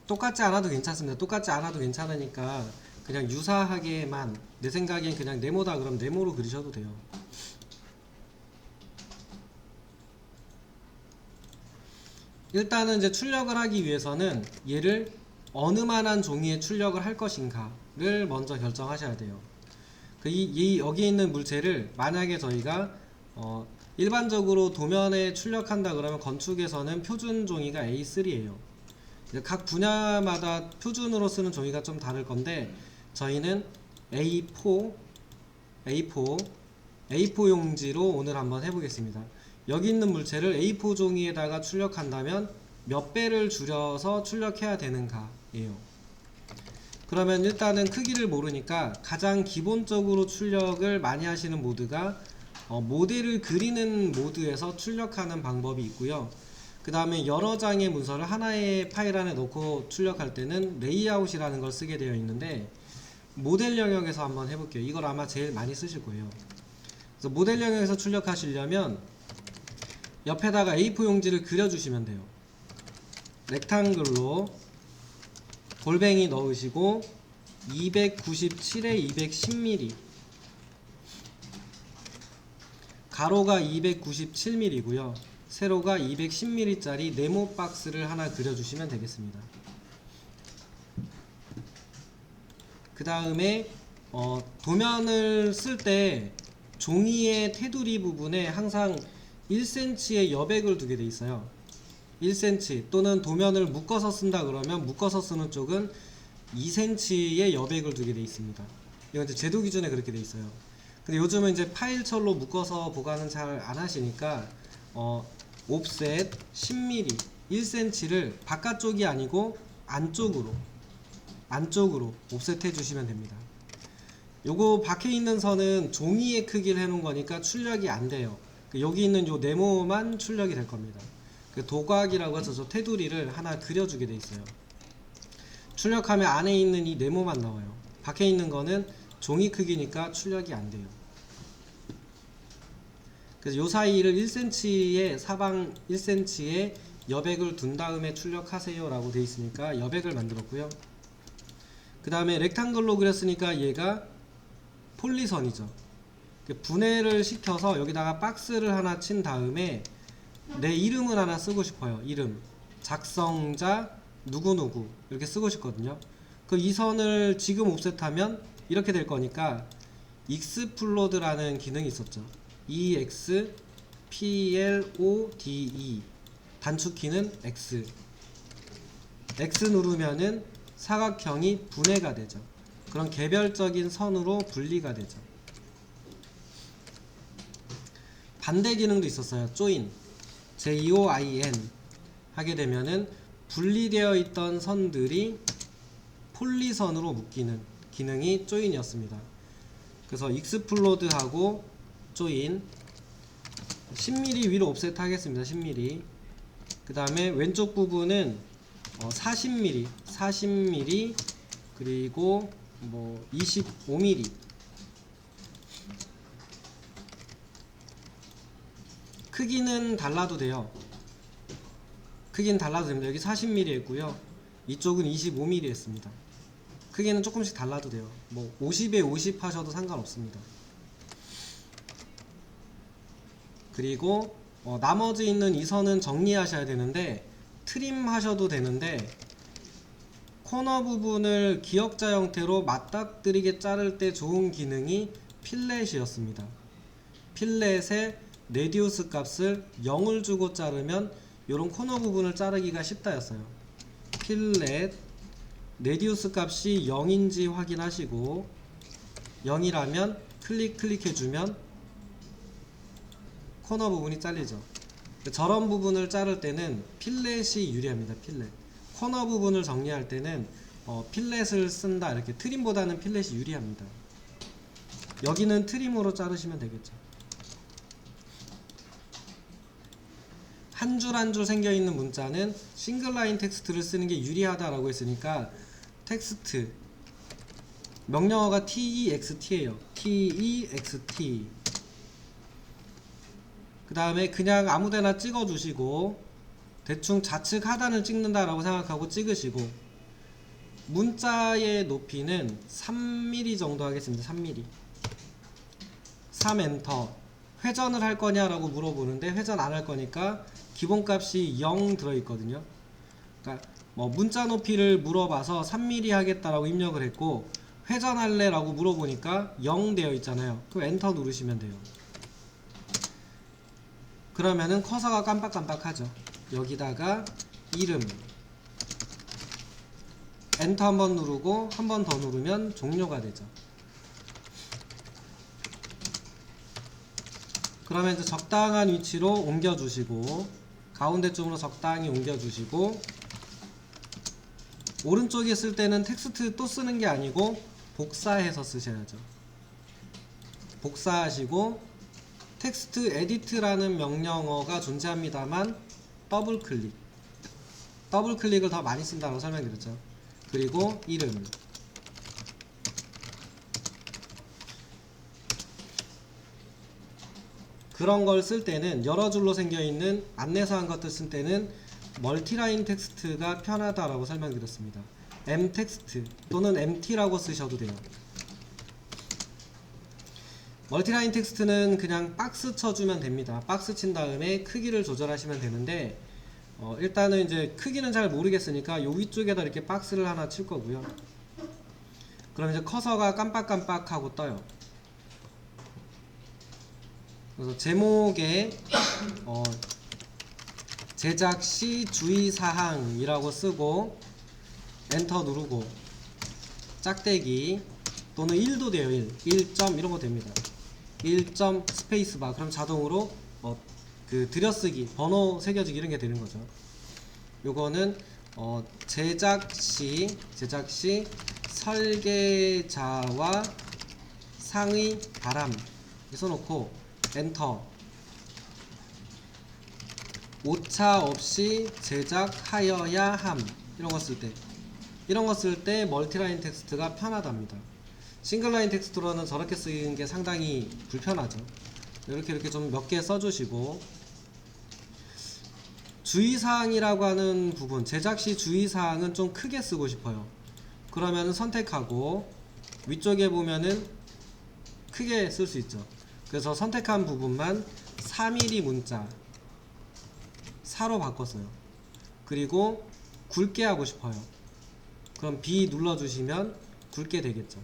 똑같지 않아도 괜찮습니다. 똑같지 않아도 괜찮으니까 그냥 유사하게만, 내 생각엔 그냥 네모다 그럼 네모로 그리셔도 돼요. 일단은 이제 출력을 하기 위해서는 얘를 어느 만한 종이에 출력을 할 것인가를 먼저 결정하셔야 돼요. 여기 있는 물체를 만약에 저희가 일반적으로 도면에 출력한다 그러면 건축에서는 표준 종이가 A3예요. 각 분야마다 표준으로 쓰는 종이가 좀 다를 건데, 저희는 A4 용지로 오늘 한번 해보겠습니다. 여기 있는 물체를 A4 종이에다가 출력한다면 몇 배를 줄여서 출력해야 되는가예요. 그러면 일단은 크기를 모르니까 가장 기본적으로 출력을 많이 하시는 모드가 모델을 그리는 모드에서 출력하는 방법이 있고요. 그 다음에 여러 장의 문서를 하나의 파일 안에 넣고 출력할 때는 레이아웃이라는 걸 쓰게 되어 있는데, 모델 영역에서 한번 해볼게요. 이걸 아마 제일 많이 쓰실 거예요. 그래서 모델 영역에서 출력하시려면 옆에다가 A4 용지를 그려주시면 돼요. 렉탱글로 골뱅이 넣으시고 297에 210mm, 가로가 297mm고요 세로가 210mm 짜리 네모 박스를 하나 그려주시면 되겠습니다. 그 다음에 도면을 쓸 때 종이의 테두리 부분에 항상 1cm의 여백을 두게 돼 있어요. 1cm, 또는 도면을 묶어서 쓴다 그러면 묶어서 쓰는 쪽은 2cm의 여백을 두게 돼 있습니다. 이건 이제 제도 기준에 그렇게 돼 있어요. 근데 요즘은 이제 파일철로 묶어서 보관은 잘 안 하시니까 옵셋 10mm 1cm를 바깥쪽이 아니고 안쪽으로 옵셋 해 주시면 됩니다. 요거 박혀 있는 선은 종이의 크기를 해 놓은 거니까 출력이 안 돼요. 여기 있는 요 네모만 출력이 될 겁니다. 도각이라고 해서 저 테두리를 하나 그려주게 돼 있어요. 출력하면 안에 있는 이 네모만 나와요. 밖에 있는 거는 종이 크기니까 출력이 안 돼요. 그래서 요 사이를 1cm에 사방 1cm에 여백을 둔 다음에 출력하세요 라고 돼 있으니까 여백을 만들었고요. 그 다음에 렉탱글로 그렸으니까 얘가 폴리선이죠. 분해를 시켜서 여기다가 박스를 하나 친 다음에 내 이름을 하나 쓰고 싶어요. 이름, 작성자, 누구누구 이렇게 쓰고 싶거든요. 그 이 선을 지금 옵셋하면 이렇게 될 거니까 익스플로드라는 기능이 있었죠. EXPLODE 단축키는 X. X 누르면은 사각형이 분해가 되죠. 그런 개별적인 선으로 분리가 되죠. 반대 기능도 있었어요. join, join 하게 되면은 분리되어 있던 선들이 폴리선으로 묶이는 기능이 join이었습니다. 그래서 익스플로드하고 join 10mm 위로 옵셋 하겠습니다. 10mm. 그 다음에 왼쪽 부분은 40mm 그리고 뭐 25mm 크기는 달라도 돼요. 크기는 달라도 됩니다. 여기 40mm 했고요. 이쪽은 25mm 했습니다. 크기는 조금씩 달라도 돼요. 뭐 50에 50 하셔도 상관없습니다. 그리고 나머지 있는 이 선은 정리하셔야 되는데 트림 하셔도 되는데 코너 부분을 기역자 형태로 맞닥뜨리게 자를 때 좋은 기능이 필렛이었습니다. 필렛에 레디우스 값을 0을 주고 자르면 이런 코너 부분을 자르기가 쉽다였어요. 필렛 레디우스 값이 0인지 확인하시고 0이라면 클릭해주면 코너 부분이 잘리죠. 저런 부분을 자를 때는 필렛이 유리합니다. 필렛. 코너 부분을 정리할 때는 필렛을 쓴다. 이렇게 트림보다는 필렛이 유리합니다. 여기는 트림으로 자르시면 되겠죠. 한 줄 한 줄 생겨있는 문자는 싱글라인 텍스트를 쓰는 게 유리하다라고 했으니까 텍스트 명령어가 text예요. text. 그 다음에 그냥 아무데나 찍어주시고 대충 좌측 하단을 찍는다라고 생각하고 찍으시고 문자의 높이는 3mm 정도 하겠습니다. 3mm 3 엔터. 회전을 할 거냐라고 물어보는데 회전 안 할 거니까 기본값이 0 들어있거든요. 그러니까 뭐 문자 높이를 물어봐서 3mm 하겠다라고 입력을 했고 회전할래 라고 물어보니까 0 되어 있잖아요. 그럼 엔터 누르시면 돼요. 그러면은 커서가 깜빡깜빡하죠. 여기다가 이름 엔터 한번 누르고 한 번 더 누르면 종료가 되죠. 그러면 이제 적당한 위치로 옮겨주시고 가운데 쪽으로 적당히 옮겨주시고 오른쪽에 쓸 때는 텍스트 또 쓰는 게 아니고 복사해서 쓰셔야죠. 복사하시고 텍스트 에디트라는 명령어가 존재합니다만 더블클릭을 더 많이 쓴다고 설명드렸죠. 그리고 이름 그런 걸 쓸 때는 여러 줄로 생겨있는 안내사항 것들 쓸 때는 멀티라인 텍스트가 편하다라고 설명드렸습니다. m텍스트 또는 mt라고 쓰셔도 돼요. 멀티라인 텍스트는 그냥 박스 쳐주면 됩니다. 박스 친 다음에 크기를 조절하시면 되는데 일단은 이제 크기는 잘 모르겠으니까 요 위쪽에다 이렇게 박스를 하나 칠 거고요. 그럼 이제 커서가 깜빡깜빡 하고 떠요. 그래서 제목에 제작 시 주의사항이라고 쓰고 엔터 누르고 짝대기 또는 1도 돼요. 1점 이런 거 됩니다. 1점 스페이스바 그럼 자동으로 그 들여쓰기 번호 새겨주기 이런 게 되는 거죠. 요거는 제작 시 설계자와 상의 바람 써놓고 엔터 오차 없이 제작하여야 함. 이런 거 쓸 때 멀티라인 텍스트가 편하답니다. 싱글라인 텍스트로는 저렇게 쓰는 게 상당히 불편하죠. 이렇게 좀 몇 개 써주시고, 주의사항이라고 하는 부분, 제작 시 주의사항은 좀 크게 쓰고 싶어요. 그러면 선택하고 위쪽에 보면은 크게 쓸 수 있죠. 그래서 선택한 부분만 4mm 문자 4로 바꿨어요. 그리고 굵게 하고 싶어요. 그럼 B 눌러주시면 굵게 되겠죠.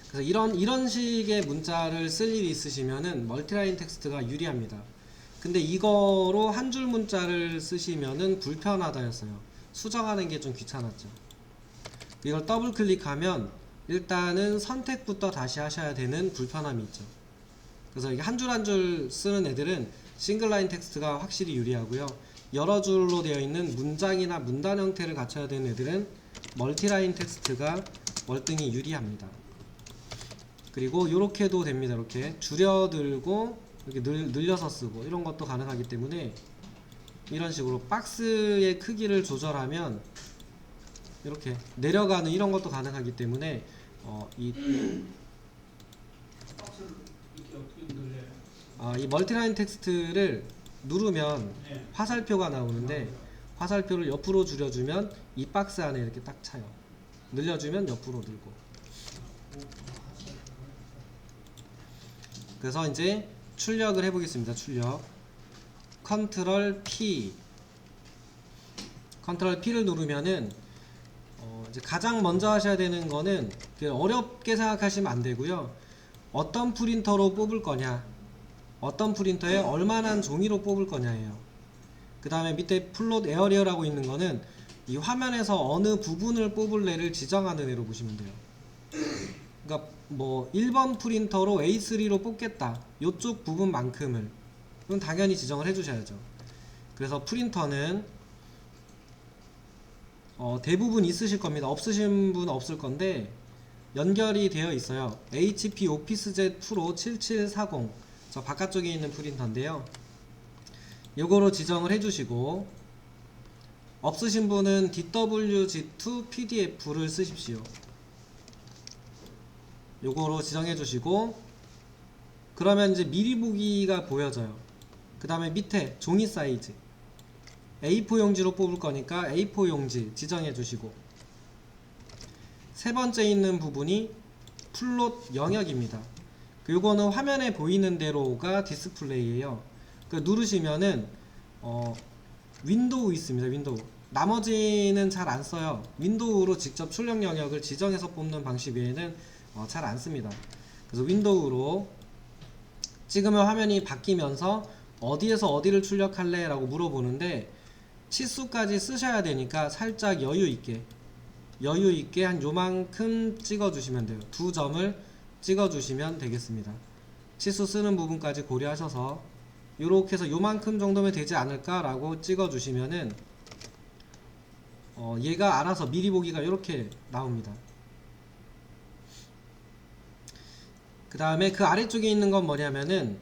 그래서 이런 식의 문자를 쓸 일이 있으시면은 멀티라인 텍스트가 유리합니다. 근데 이거로 한 줄 문자를 쓰시면은 불편하다였어요. 수정하는 게 좀 귀찮았죠. 이걸 더블 클릭하면 일단은 선택부터 다시 하셔야 되는 불편함이 있죠. 그래서 이게 한 줄 한 줄 쓰는 애들은 싱글라인 텍스트가 확실히 유리하고요. 여러 줄로 되어 있는 문장이나 문단 형태를 갖춰야 되는 애들은 멀티라인 텍스트가 월등히 유리합니다. 그리고 이렇게도 됩니다. 이렇게 줄여들고 이렇게 늘려서 쓰고 이런 것도 가능하기 때문에 이런 식으로 박스의 크기를 조절하면 이렇게 내려가는 이런 것도 가능하기 때문에 이 멀티라인 텍스트를 누르면 화살표가 나오는데 화살표를 옆으로 줄여주면 이 박스 안에 이렇게 딱 차요. 늘려주면 옆으로 늘고. 그래서 이제 출력을 해보겠습니다. 출력 컨트롤 P를 누르면은 이제 가장 먼저 하셔야 되는 거는 어렵게 생각하시면 안 되고요. 어떤 프린터로 뽑을 거냐, 어떤 프린터에 얼마나 종이로 뽑을 거냐예요. 그 다음에 밑에 플롯 에어리어라고 있는 거는 이 화면에서 어느 부분을 뽑을래를 지정하는 애로 보시면 돼요. 그러니까 뭐 1번 프린터로 A3로 뽑겠다, 요쪽 부분만큼을, 그건 당연히 지정을 해주셔야죠. 그래서 프린터는 대부분 있으실 겁니다. 없으신 분 없을 건데 연결이 되어 있어요. HP 오피스젯 프로 7740, 저 바깥쪽에 있는 프린터인데요. 요거로 지정을 해주시고, 없으신 분은 DWG2 PDF를 쓰십시오. 요거로 지정해 주시고, 그러면 이제 미리 보기가 보여져요. 그 다음에 밑에 종이 사이즈 A4 용지로 뽑을 거니까 A4 용지 지정해 주시고, 세 번째 있는 부분이 플롯 영역입니다. 요거는 화면에 보이는 대로가 디스플레이예요. 누르시면은 윈도우 있습니다. 윈도우. 나머지는 잘 안 써요. 윈도우로 직접 출력 영역을 지정해서 뽑는 방식 외에는 잘 안 씁니다. 그래서 윈도우로 찍으면 화면이 바뀌면서 어디에서 어디를 출력할래? 라고 물어보는데 치수까지 쓰셔야 되니까 살짝 여유 있게 한 요만큼 찍어 주시면 돼요. 2점을 찍어 주시면 되겠습니다. 치수 쓰는 부분까지 고려하셔서 요렇게 해서 요만큼 정도면 되지 않을까 라고 찍어 주시면은 얘가 알아서 미리 보기가 이렇게 나옵니다. 그 다음에 그 아래쪽에 있는 건 뭐냐면은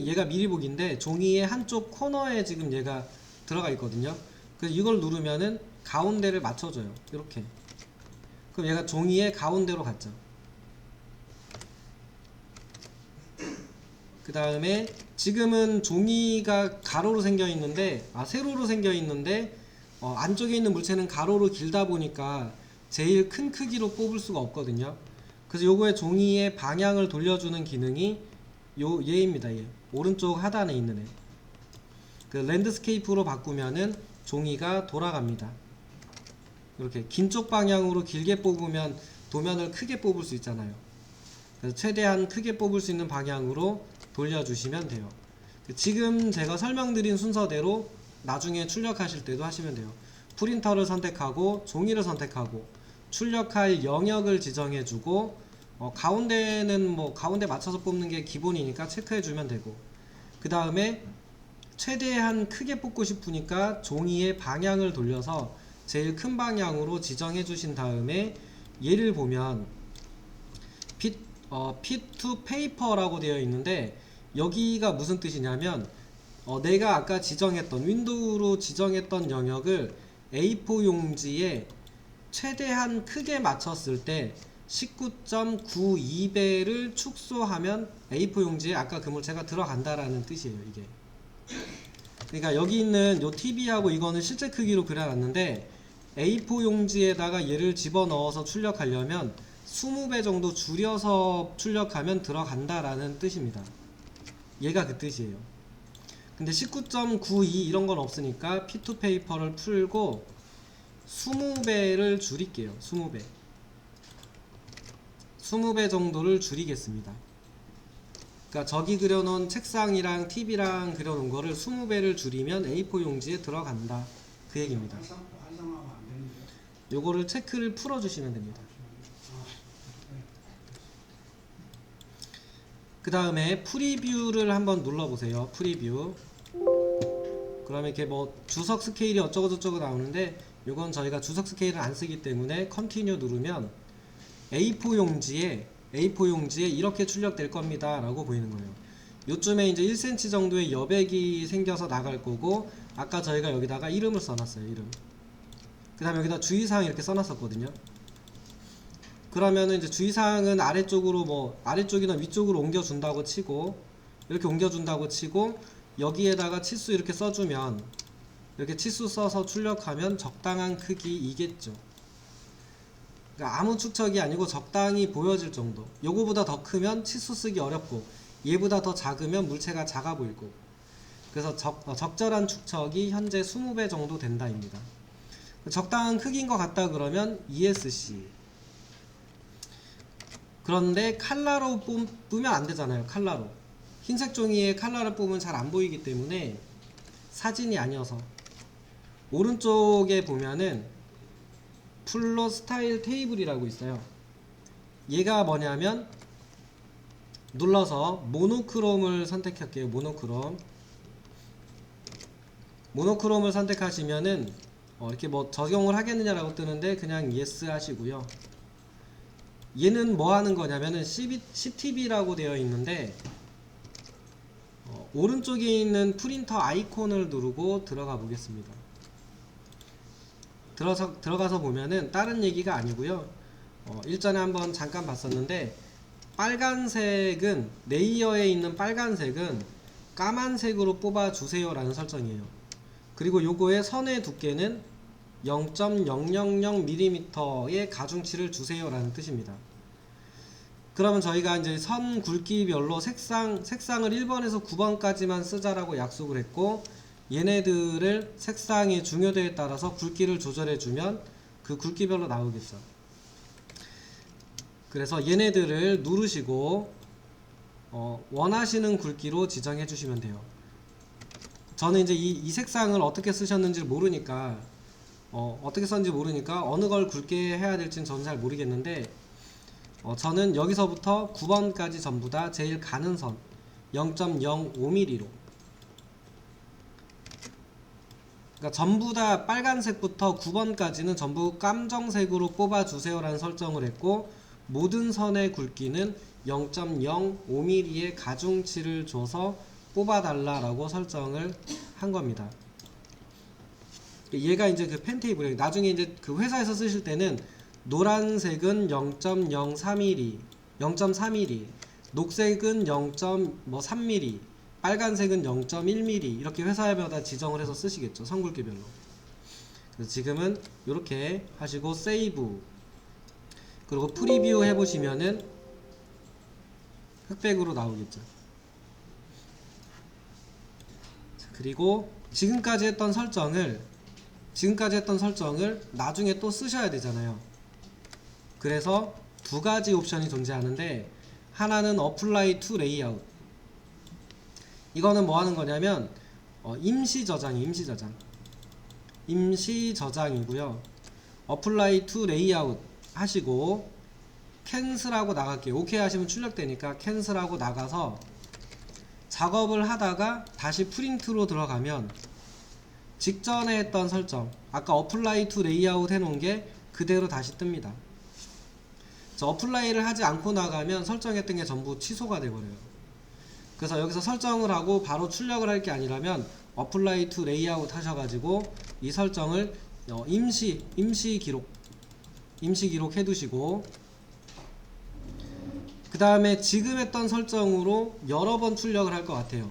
얘가 미리 보기인데 종이의 한쪽 코너에 지금 얘가 들어가 있거든요. 그래서 이걸 누르면은 가운데를 맞춰줘요. 이렇게. 그럼 얘가 종이의 가운데로 갔죠. 그 다음에 지금은 종이가 가로로 생겨 있는데, 세로로 생겨 있는데, 안쪽에 있는 물체는 가로로 길다 보니까 제일 큰 크기로 뽑을 수가 없거든요. 그래서 요거의 종이의 방향을 돌려주는 기능이 얘입니다. 얘. 오른쪽 하단에 있는 애. 그 랜드스케이프로 바꾸면은 종이가 돌아갑니다. 이렇게 긴 쪽 방향으로 길게 뽑으면 도면을 크게 뽑을 수 있잖아요. 그래서 최대한 크게 뽑을 수 있는 방향으로 돌려주시면 돼요. 지금 제가 설명드린 순서대로 나중에 출력하실 때도 하시면 돼요. 프린터를 선택하고 종이를 선택하고 출력할 영역을 지정해주고, 가운데는 뭐 가운데 맞춰서 뽑는 게 기본이니까 체크해주면 되고, 그 다음에 최대한 크게 뽑고 싶으니까 종이의 방향을 돌려서 제일 큰 방향으로 지정해 주신 다음에 얘를 보면 fit to paper라고 되어 있는데 여기가 무슨 뜻이냐면 내가 아까 지정했던 윈도우로 지정했던 영역을 A4 용지에 최대한 크게 맞췄을 때 19.92배를 축소하면 A4 용지에 아까 그 물체가 들어간다라는 뜻이에요. 이게 그러니까 여기 있는 요 TV하고 이거는 실제 크기로 그려놨는데 A4 용지에다가 얘를 집어넣어서 출력하려면 20배 정도 줄여서 출력하면 들어간다라는 뜻입니다. 얘가 그 뜻이에요. 근데 19.92 이런 건 없으니까 P2페이퍼를 풀고 20배를 줄일게요. 20배 20배 정도를 줄이겠습니다. 그러니까 저기 그려놓은 책상이랑 TV랑 그려놓은 거를 20배를 줄이면 A4 용지에 들어간다 그 얘기입니다. 요거를 체크를 풀어주시면 됩니다. 그 다음에 프리뷰를 한번 눌러보세요. 프리뷰. 그러면 이렇게 뭐 주석 스케일이 어쩌고 저쩌고 나오는데 요건 저희가 주석 스케일을 안 쓰기 때문에 컨티뉴 누르면 A4 용지에 이렇게 출력될 겁니다 라고 보이는 거예요. 요쯤에 이제 1cm 정도의 여백이 생겨서 나갈 거고 아까 저희가 여기다가 이름을 써놨어요. 이름. 그 다음에 여기다 주의사항 이렇게 써놨었거든요. 그러면은 이제 주의사항은 아래쪽으로 아래쪽이나 위쪽으로 옮겨준다고 치고 이렇게 옮겨준다고 치고 여기에다가 치수 이렇게 써주면 이렇게 치수 써서 출력하면 적당한 크기이겠죠. 그러니까 아무 축척이 아니고 적당히 보여질 정도. 요거보다 더 크면 치수 쓰기 어렵고 얘보다 더 작으면 물체가 작아 보이고 그래서 적절한 축척이 현재 20배 정도 된다입니다. 적당한 크기인 것 같다 그러면 ESC. 그런데 칼라로 뽑으면 안 되잖아요. 칼라로 흰색 종이에 칼라를 뽑으면 잘 안 보이기 때문에 사진이 아니어서 오른쪽에 보면은 플로 스타일 테이블이라고 있어요. 얘가 뭐냐면 눌러서 모노크롬을 선택할게요. 모노크롬을 선택하시면은 이렇게 뭐 적용을 하겠느냐라고 뜨는데 그냥 yes 하시고요. 얘는 뭐 하는 거냐면은 CTV라고 되어 있는데 오른쪽에 있는 프린터 아이콘을 누르고 들어가 보겠습니다. 들어가서 보면은 다른 얘기가 아니고요. 일전에 한번 잠깐 봤었는데 빨간색은 레이어에 있는 빨간색은 까만색으로 뽑아주세요 라는 설정이에요. 그리고 요거의 선의 두께는 0.000mm의 가중치를 주세요 라는 뜻입니다. 그러면 저희가 이제 선 굵기별로 색상을 1번에서 9번까지만 쓰자라고 약속을 했고 얘네들을 색상의 중요도에 따라서 굵기를 조절해 주면 그 굵기별로 나오겠죠. 그래서 얘네들을 누르시고 원하시는 굵기로 지정해 주시면 돼요. 저는 이제 이 색상을 어떻게 쓰셨는지 모르니까 어떻게 썼는지 모르니까 어느 걸 굵게 해야 될지는 저는 잘 모르겠는데 저는 여기서부터 9번까지 전부 다 제일 가는 선 0.05mm로 그러니까 전부 다 빨간색부터 9번까지는 전부 깜정색으로 뽑아주세요 라는 설정을 했고 모든 선의 굵기는 0.05mm의 가중치를 줘서 뽑아달라 라고 설정을 한 겁니다. 얘가 이제 그 펜테이블이에요. 나중에 이제 그 회사에서 쓰실 때는 노란색은 0.03mm, 0.4mm, 녹색은 0.3mm, 빨간색은 0.1mm 이렇게 회사마다 지정을 해서 쓰시겠죠. 선 굵기별로. 그래서 지금은 이렇게 하시고 세이브 그리고 프리뷰 해보시면은 흑백으로 나오겠죠. 그리고 지금까지 했던 설정을 나중에 또 쓰셔야 되잖아요. 그래서 두 가지 옵션이 존재하는데 하나는 apply to layout. 이거는 뭐 하는 거냐면 임시 저장이고요. apply to layout 하시고 캔슬하고 나갈게요. 오케이 하시면 출력되니까 캔슬하고 나가서 작업을 하다가 다시 프린트로 들어가면 직전에 했던 설정 아까 apply to layout 해놓은 게 그대로 다시 뜹니다. 그래서 어플라이를 하지 않고 나가면 설정했던 게 전부 취소가 돼버려요. 그래서 여기서 설정을 하고 바로 출력을 할 게 아니라면 어플라이 투 레이아웃 하셔가지고 이 설정을 임시 기록 해두시고, 그 다음에 지금 했던 설정으로 여러 번 출력을 할 것 같아요.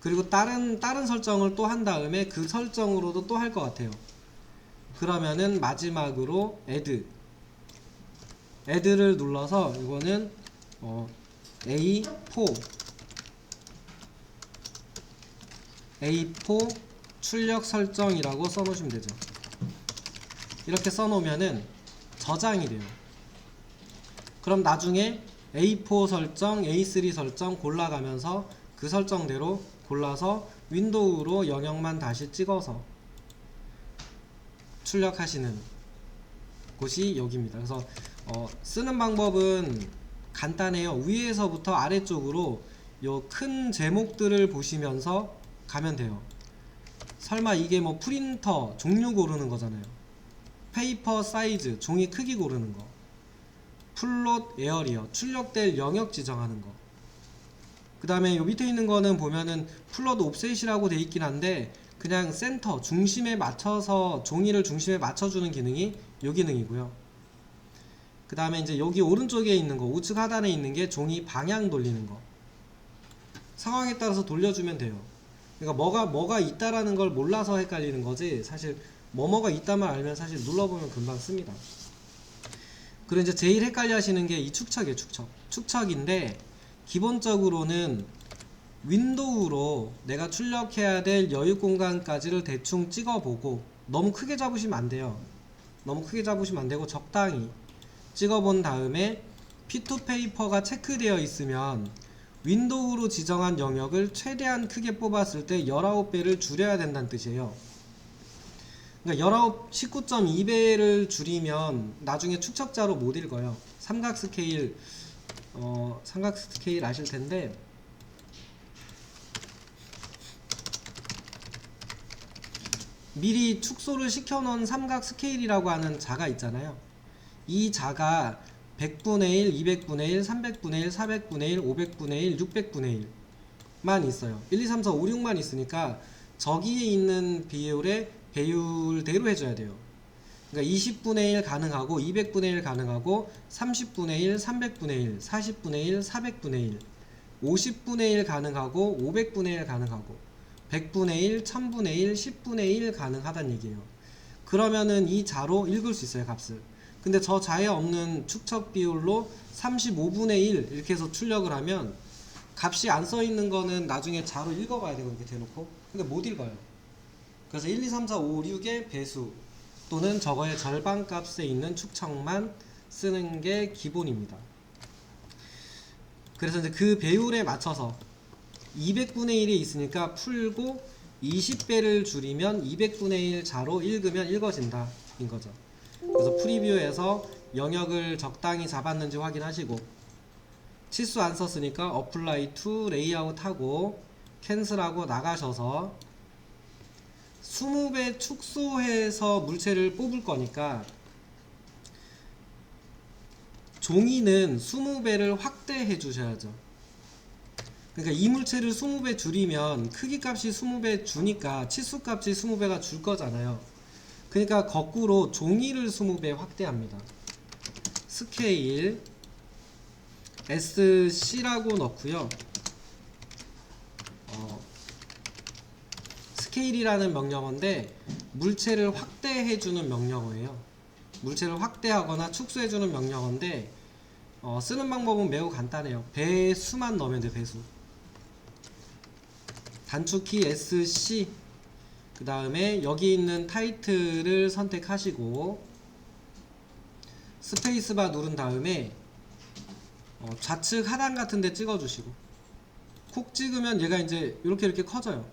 그리고 다른 설정을 또 한 다음에 그 설정으로도 또 할 것 같아요. 그러면은 마지막으로 add를 눌러서 이거는 A4 출력 설정이라고 써놓으시면 되죠. 이렇게 써놓으면은 저장이 돼요. 그럼 나중에 A4 설정, A3 설정 골라가면서 그 설정대로 골라서 윈도우로 영역만 다시 찍어서 출력하시는 곳이 여기입니다. 그래서 쓰는 방법은 간단해요. 위에서부터 아래쪽으로 요 큰 제목들을 보시면서 가면 돼요. 설마 이게 뭐 프린터 종류 고르는 거잖아요. 페이퍼 사이즈 종이 크기 고르는 거, 플롯 에어리어 출력될 영역 지정하는 거, 그 다음에 요 밑에 있는 거는 보면은 플롯 옵셋이라고 돼 있긴 한데 그냥 센터 중심에 맞춰서 종이를 중심에 맞춰주는 기능이 요 기능이고요. 그 다음에 이제 여기 오른쪽에 있는 거, 우측 하단에 있는 게 종이 방향 돌리는 거. 상황에 따라서 돌려주면 돼요. 그러니까 뭐가 있다라는 걸 몰라서 헷갈리는 거지, 사실 뭐가 있다만 알면 사실 눌러보면 금방 씁니다. 그리고 이제 제일 헷갈려 하시는 게 이 축척이에요. 축척인데 기본적으로는 윈도우로 내가 출력해야 될 여유 공간까지를 대충 찍어보고, 너무 크게 잡으시면 안 돼요. 너무 크게 잡으시면 안 되고 적당히 찍어본 다음에 P2페이퍼가 체크되어 있으면 윈도우로 지정한 영역을 최대한 크게 뽑았을 때 19배를 줄여야 된다는 뜻이에요. 그러니까 19.2배를 줄이면 나중에 축척자로 못 읽어요. 삼각 스케일 아실 텐데, 미리 축소를 시켜놓은 삼각 스케일이라고 하는 자가 있잖아요. 이 자가 100분의 1, 200분의 1, 300분의 1, 400분의 1, 500분의 1, 600분의 1만 있어요. 1, 2, 3, 4, 5, 6만 있으니까 저기에 있는 비율에 배율대로 해줘야 돼요. 그러니까 20분의 1 가능하고 200분의 1 가능하고 30분의 1, 300분의 1, 40분의 1, 400분의 1, 50분의 1 가능하고 500분의 1 가능하고 100분의 1, 1000분의 1, 10분의 1 가능하다는 얘기예요. 그러면은 이 자로 읽을 수 있어요, 값을. 근데 저 자에 없는 축척 비율로 35분의 1 이렇게 해서 출력을 하면 값이 안 써있는 거는 나중에 자로 읽어봐야 되고, 이렇게 대놓고. 근데 못 읽어요. 그래서 1, 2, 3, 4, 5, 6의 배수 또는 저거의 절반 값에 있는 축척만 쓰는 게 기본입니다. 그래서 이제 그 배율에 맞춰서 200분의 1이 있으니까 풀고 20배를 줄이면 200분의 1 자로 읽으면 읽어진다 인 거죠. 그래서 프리뷰에서 영역을 적당히 잡았는지 확인하시고, 치수 안 썼으니까 어플라이 투 레이아웃 하고 캔슬하고 나가셔서 20배 축소해서 물체를 뽑을 거니까 종이는 20배를 확대해 주셔야죠. 그러니까 이 물체를 20배 줄이면 크기 값이 20배 주니까 치수 값이 20배가 줄 거잖아요. 그러니까 거꾸로 종이를 20배 확대합니다. 스케일 SC라고 넣고요. 스케일이라는 명령어인데 물체를 확대해주는 명령어예요. 물체를 확대하거나 축소해주는 명령어인데 쓰는 방법은 매우 간단해요. 배수만 넣으면 돼요. 배수. 단축키 SC, 그 다음에 여기 있는 타이틀을 선택하시고 스페이스바 누른 다음에 좌측 하단 같은 데 찍어주시고, 콕 찍으면 얘가 이제 이렇게 커져요.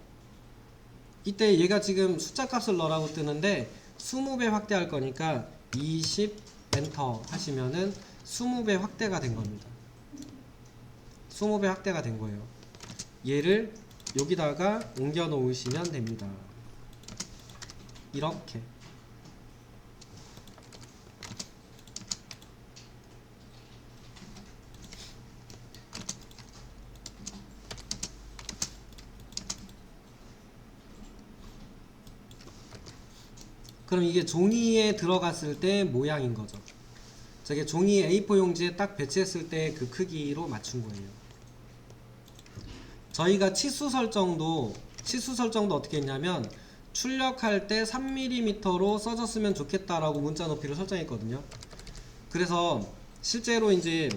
이때 얘가 지금 숫자 값을 넣으라고 뜨는데 20배 확대할 거니까 20 엔터 하시면은 20배 확대가 된 겁니다. 20배 확대가 된 거예요. 얘를 여기다가 옮겨 놓으시면 됩니다. 이렇게. 그럼 이게 종이에 들어갔을 때 모양인 거죠. 저게 종이 A4 용지에 딱 배치했을 때 그 크기로 맞춘 거예요. 저희가 치수 설정도 어떻게 했냐면 출력할 때 3mm로 써줬으면 좋겠다라고 문자 높이를 설정했거든요. 그래서 실제로 이제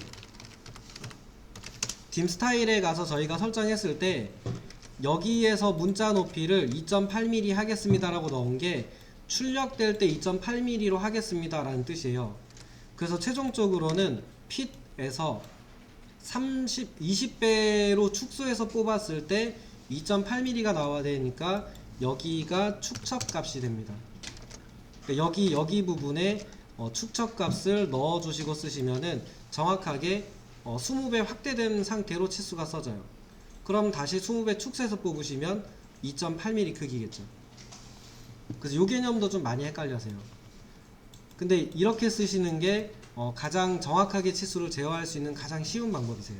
딤 스타일에 가서 저희가 설정했을 때 여기에서 문자 높이를 2.8mm 하겠습니다 라고 넣은 게 출력될 때 2.8mm로 하겠습니다 라는 뜻이에요. 그래서 최종적으로는 핏에서 20배로 축소해서 뽑았을 때 2.8mm가 나와야 되니까 여기가 축척값이 됩니다. 그러니까 여기 부분에 축척값을 넣어주시고 쓰시면은 정확하게 20배 확대된 상태로 치수가 써져요. 그럼 다시 20배 축소해서 뽑으시면 2.8mm 크기겠죠. 그래서 요 개념도 좀 많이 헷갈려서요. 근데 이렇게 쓰시는 게 가장 정확하게 치수를 제어할 수 있는 가장 쉬운 방법이세요.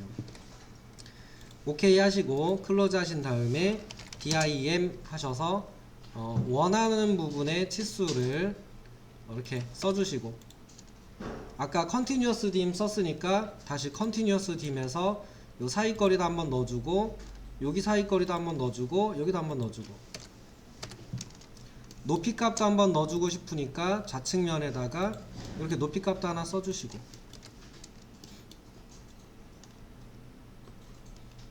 오케이 하시고 클로즈 하신 다음에 dim 하셔서 원하는 부분의 치수를 이렇게 써주시고, 아까 컨티뉴어스 딤 썼으니까 다시 컨티뉴어스 딤에서 요 사이 거리도 한번 넣어주고, 여기 사이 거리도 한번 넣어주고, 여기도 한번 넣어주고, 높이 값도 한번 넣어주고 싶으니까 좌측면에다가 이렇게 높이 값도 하나 써주시고,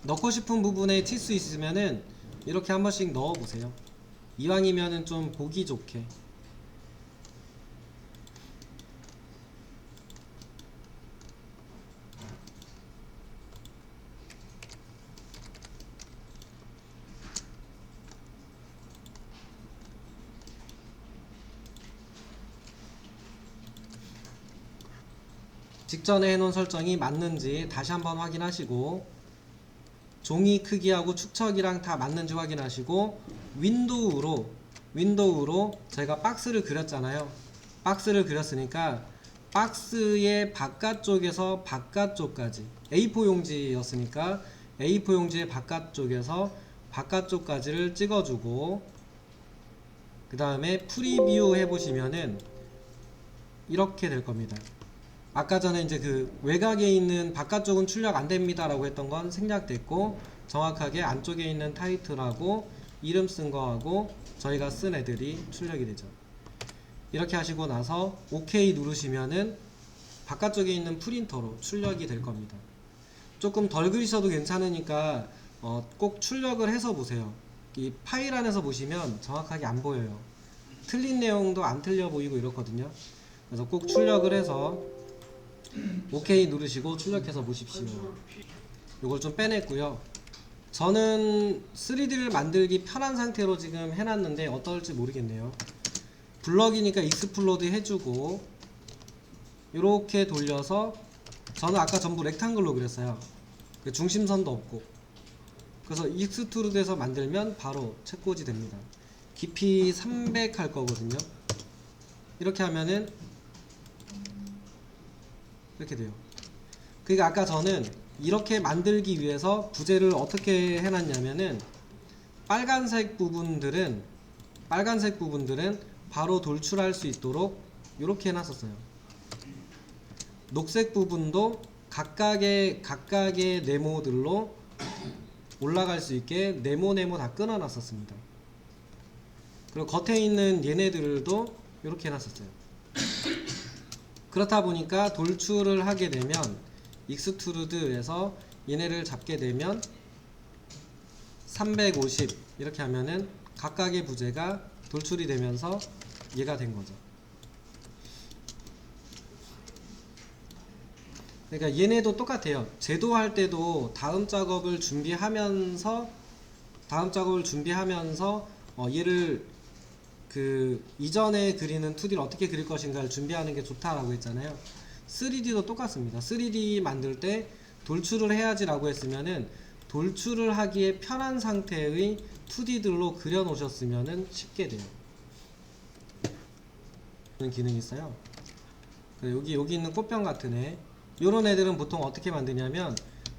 넣고 싶은 부분에 치수 있으면은 이렇게 한 번씩 넣어 보세요. 이왕이면은 좀 보기 좋게. 직전에 해놓은 설정이 맞는지 다시 한번 확인하시고, 종이 크기하고 축척이랑 다 맞는지 확인하시고, 윈도우로 제가 박스를 그렸잖아요. 박스를 그렸으니까 박스의 바깥쪽에서 바깥쪽까지, A4 용지였으니까 A4 용지의 바깥쪽에서 바깥쪽까지를 찍어주고, 그 다음에 프리뷰 해보시면은 이렇게 될 겁니다. 아까 전에 이제 그 외곽에 있는 바깥쪽은 출력 안됩니다 라고 했던 건 생략됐고, 정확하게 안쪽에 있는 타이틀하고 이름 쓴 거하고 저희가 쓴 애들이 출력이 되죠. 이렇게 하시고 나서 OK 누르시면은 바깥쪽에 있는 프린터로 출력이 될 겁니다. 조금 덜 그리셔도 괜찮으니까 꼭 출력을 해서 보세요. 이 파일 안에서 보시면 정확하게 안 보여요. 틀린 내용도 안 틀려 보이고 이렇거든요. 그래서 꼭 출력을 해서 OK 누르시고 출력해서 보십시오. 이걸 좀 빼냈고요. 저는 3D를 만들기 편한 상태로 지금 해놨는데 어떨지 모르겠네요. 블럭이니까 익스플로드 해주고, 이렇게 돌려서, 저는 아까 전부 렉탱글로 그렸어요. 중심선도 없고. 그래서 익스트루드해서 만들면 바로 책꽂이 됩니다. 깊이 300 할 거거든요. 이렇게 하면은 이렇게 돼요. 그러니까 아까 저는 이렇게 만들기 위해서 부재를 어떻게 해놨냐면은 빨간색 부분들은 바로 돌출할 수 있도록 이렇게 해놨었어요. 녹색 부분도 각각의 네모들로 올라갈 수 있게 네모 다 끊어놨었습니다. 그리고 겉에 있는 얘네들도 이렇게 해놨었어요. 그렇다 보니까 돌출을 하게 되면 익스트루드에서 얘네를 잡게 되면 350 이렇게 하면은 각각의 부재가 돌출이 되면서 얘가 된 거죠. 그러니까 얘네도 똑같아요. 제도할 때도 다음 작업을 준비하면서 얘를 그 이전에 그리는 2D를 어떻게 그릴 것인가를 준비하는 게 좋다라고 했잖아요. 3D도 똑같습니다. 3D 만들 때 돌출을 해야지 라고 했으면은 돌출을 하기에 편한 상태의 2D들로 그려 놓으셨으면은 쉽게 돼요. 그런 기능이 있어요. 여기 있는 꽃병 같은 애, 요런 애들은 보통 어떻게 만드냐면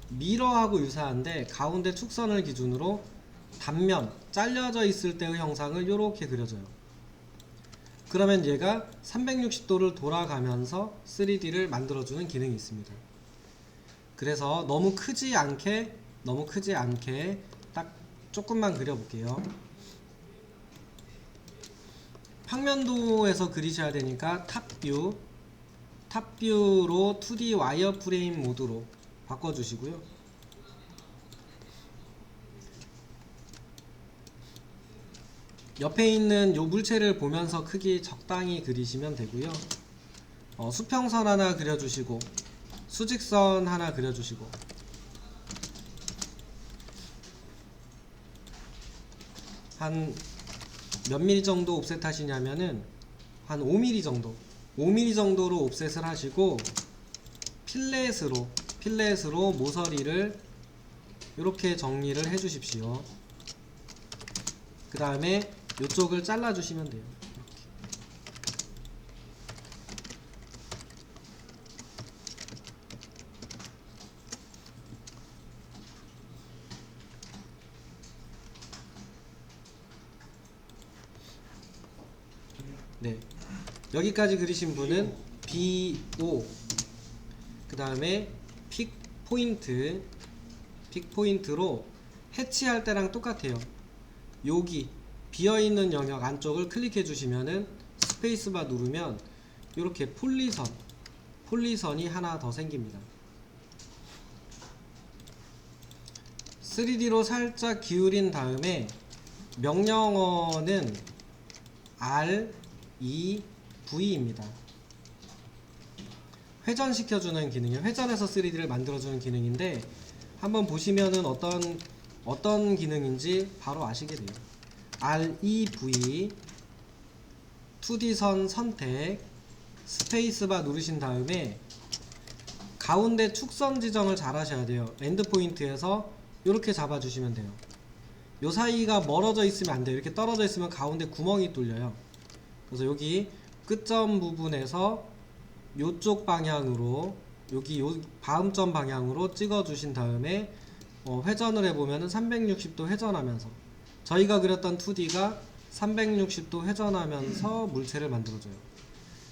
미러하고 유사한데 가운데 축선을 기준으로 단면 잘려져 있을 때의 형상을 요렇게 그려줘요. 그러면 얘가 360도를 돌아가면서 3D를 만들어주는 기능이 있습니다. 그래서 너무 크지 않게 딱 조금만 그려볼게요. 평면도에서 그리셔야 되니까 탑뷰로 2D 와이어프레임 모드로 바꿔주시고요. 옆에 있는 요 물체를 보면서 크기 적당히 그리시면 되고요. 수평선 하나 그려주시고 수직선 하나 그려주시고 한 몇 미리 정도 옵셋 하시냐면은 한 5mm 정도 5mm 정도로 옵셋을 하시고 필렛으로 모서리를 이렇게 정리를 해 주십시오. 그 다음에 이쪽을 잘라 주시면 돼요. 네, 여기까지 그리신 분은 BO 그 다음에 픽 포인트로 해치할 때랑 똑같아요. 여기 비어있는 영역 안쪽을 클릭해 주시면은 스페이스바 누르면 이렇게 폴리선이 하나 더 생깁니다. 3D로 살짝 기울인 다음에 명령어는 REV입니다. 회전시켜주는 기능이에요. 회전해서 3D를 만들어주는 기능인데 한번 보시면은 어떤 기능인지 바로 아시게 돼요. REV 2D선 선택 스페이스바 누르신 다음에 가운데 축선 지정을 잘 하셔야 돼요. 엔드포인트에서 이렇게 잡아주시면 돼요. 요 사이가 멀어져 있으면 안 돼요. 이렇게 떨어져 있으면 가운데 구멍이 뚫려요. 그래서 여기 끝점 부분에서 요쪽 방향으로 여기 요 바음점 방향으로 찍어 주신 다음에 회전을 해보면은 360도 회전하면서 저희가 그렸던 2D가 360도 회전하면서 물체를 만들어줘요.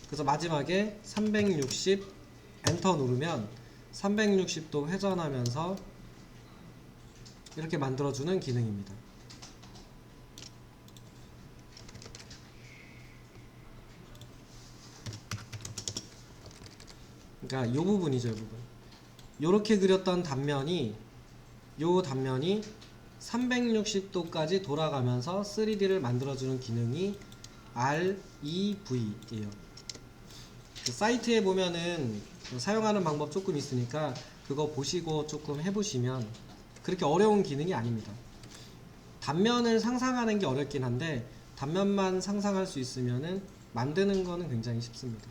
그래서 마지막에 360 엔터 누르면 360도 회전하면서 이렇게 만들어주는 기능입니다. 그러니까 요 부분이죠, 요 부분. 요렇게 그렸던 단면이 360도까지 돌아가면서 3D를 만들어주는 기능이 REV예요. 그 사이트에 보면은 사용하는 방법 조금 있으니까 그거 보시고 조금 해보시면 그렇게 어려운 기능이 아닙니다. 단면을 상상하는 게 어렵긴 한데 단면만 상상할 수 있으면은 만드는 거는 굉장히 쉽습니다.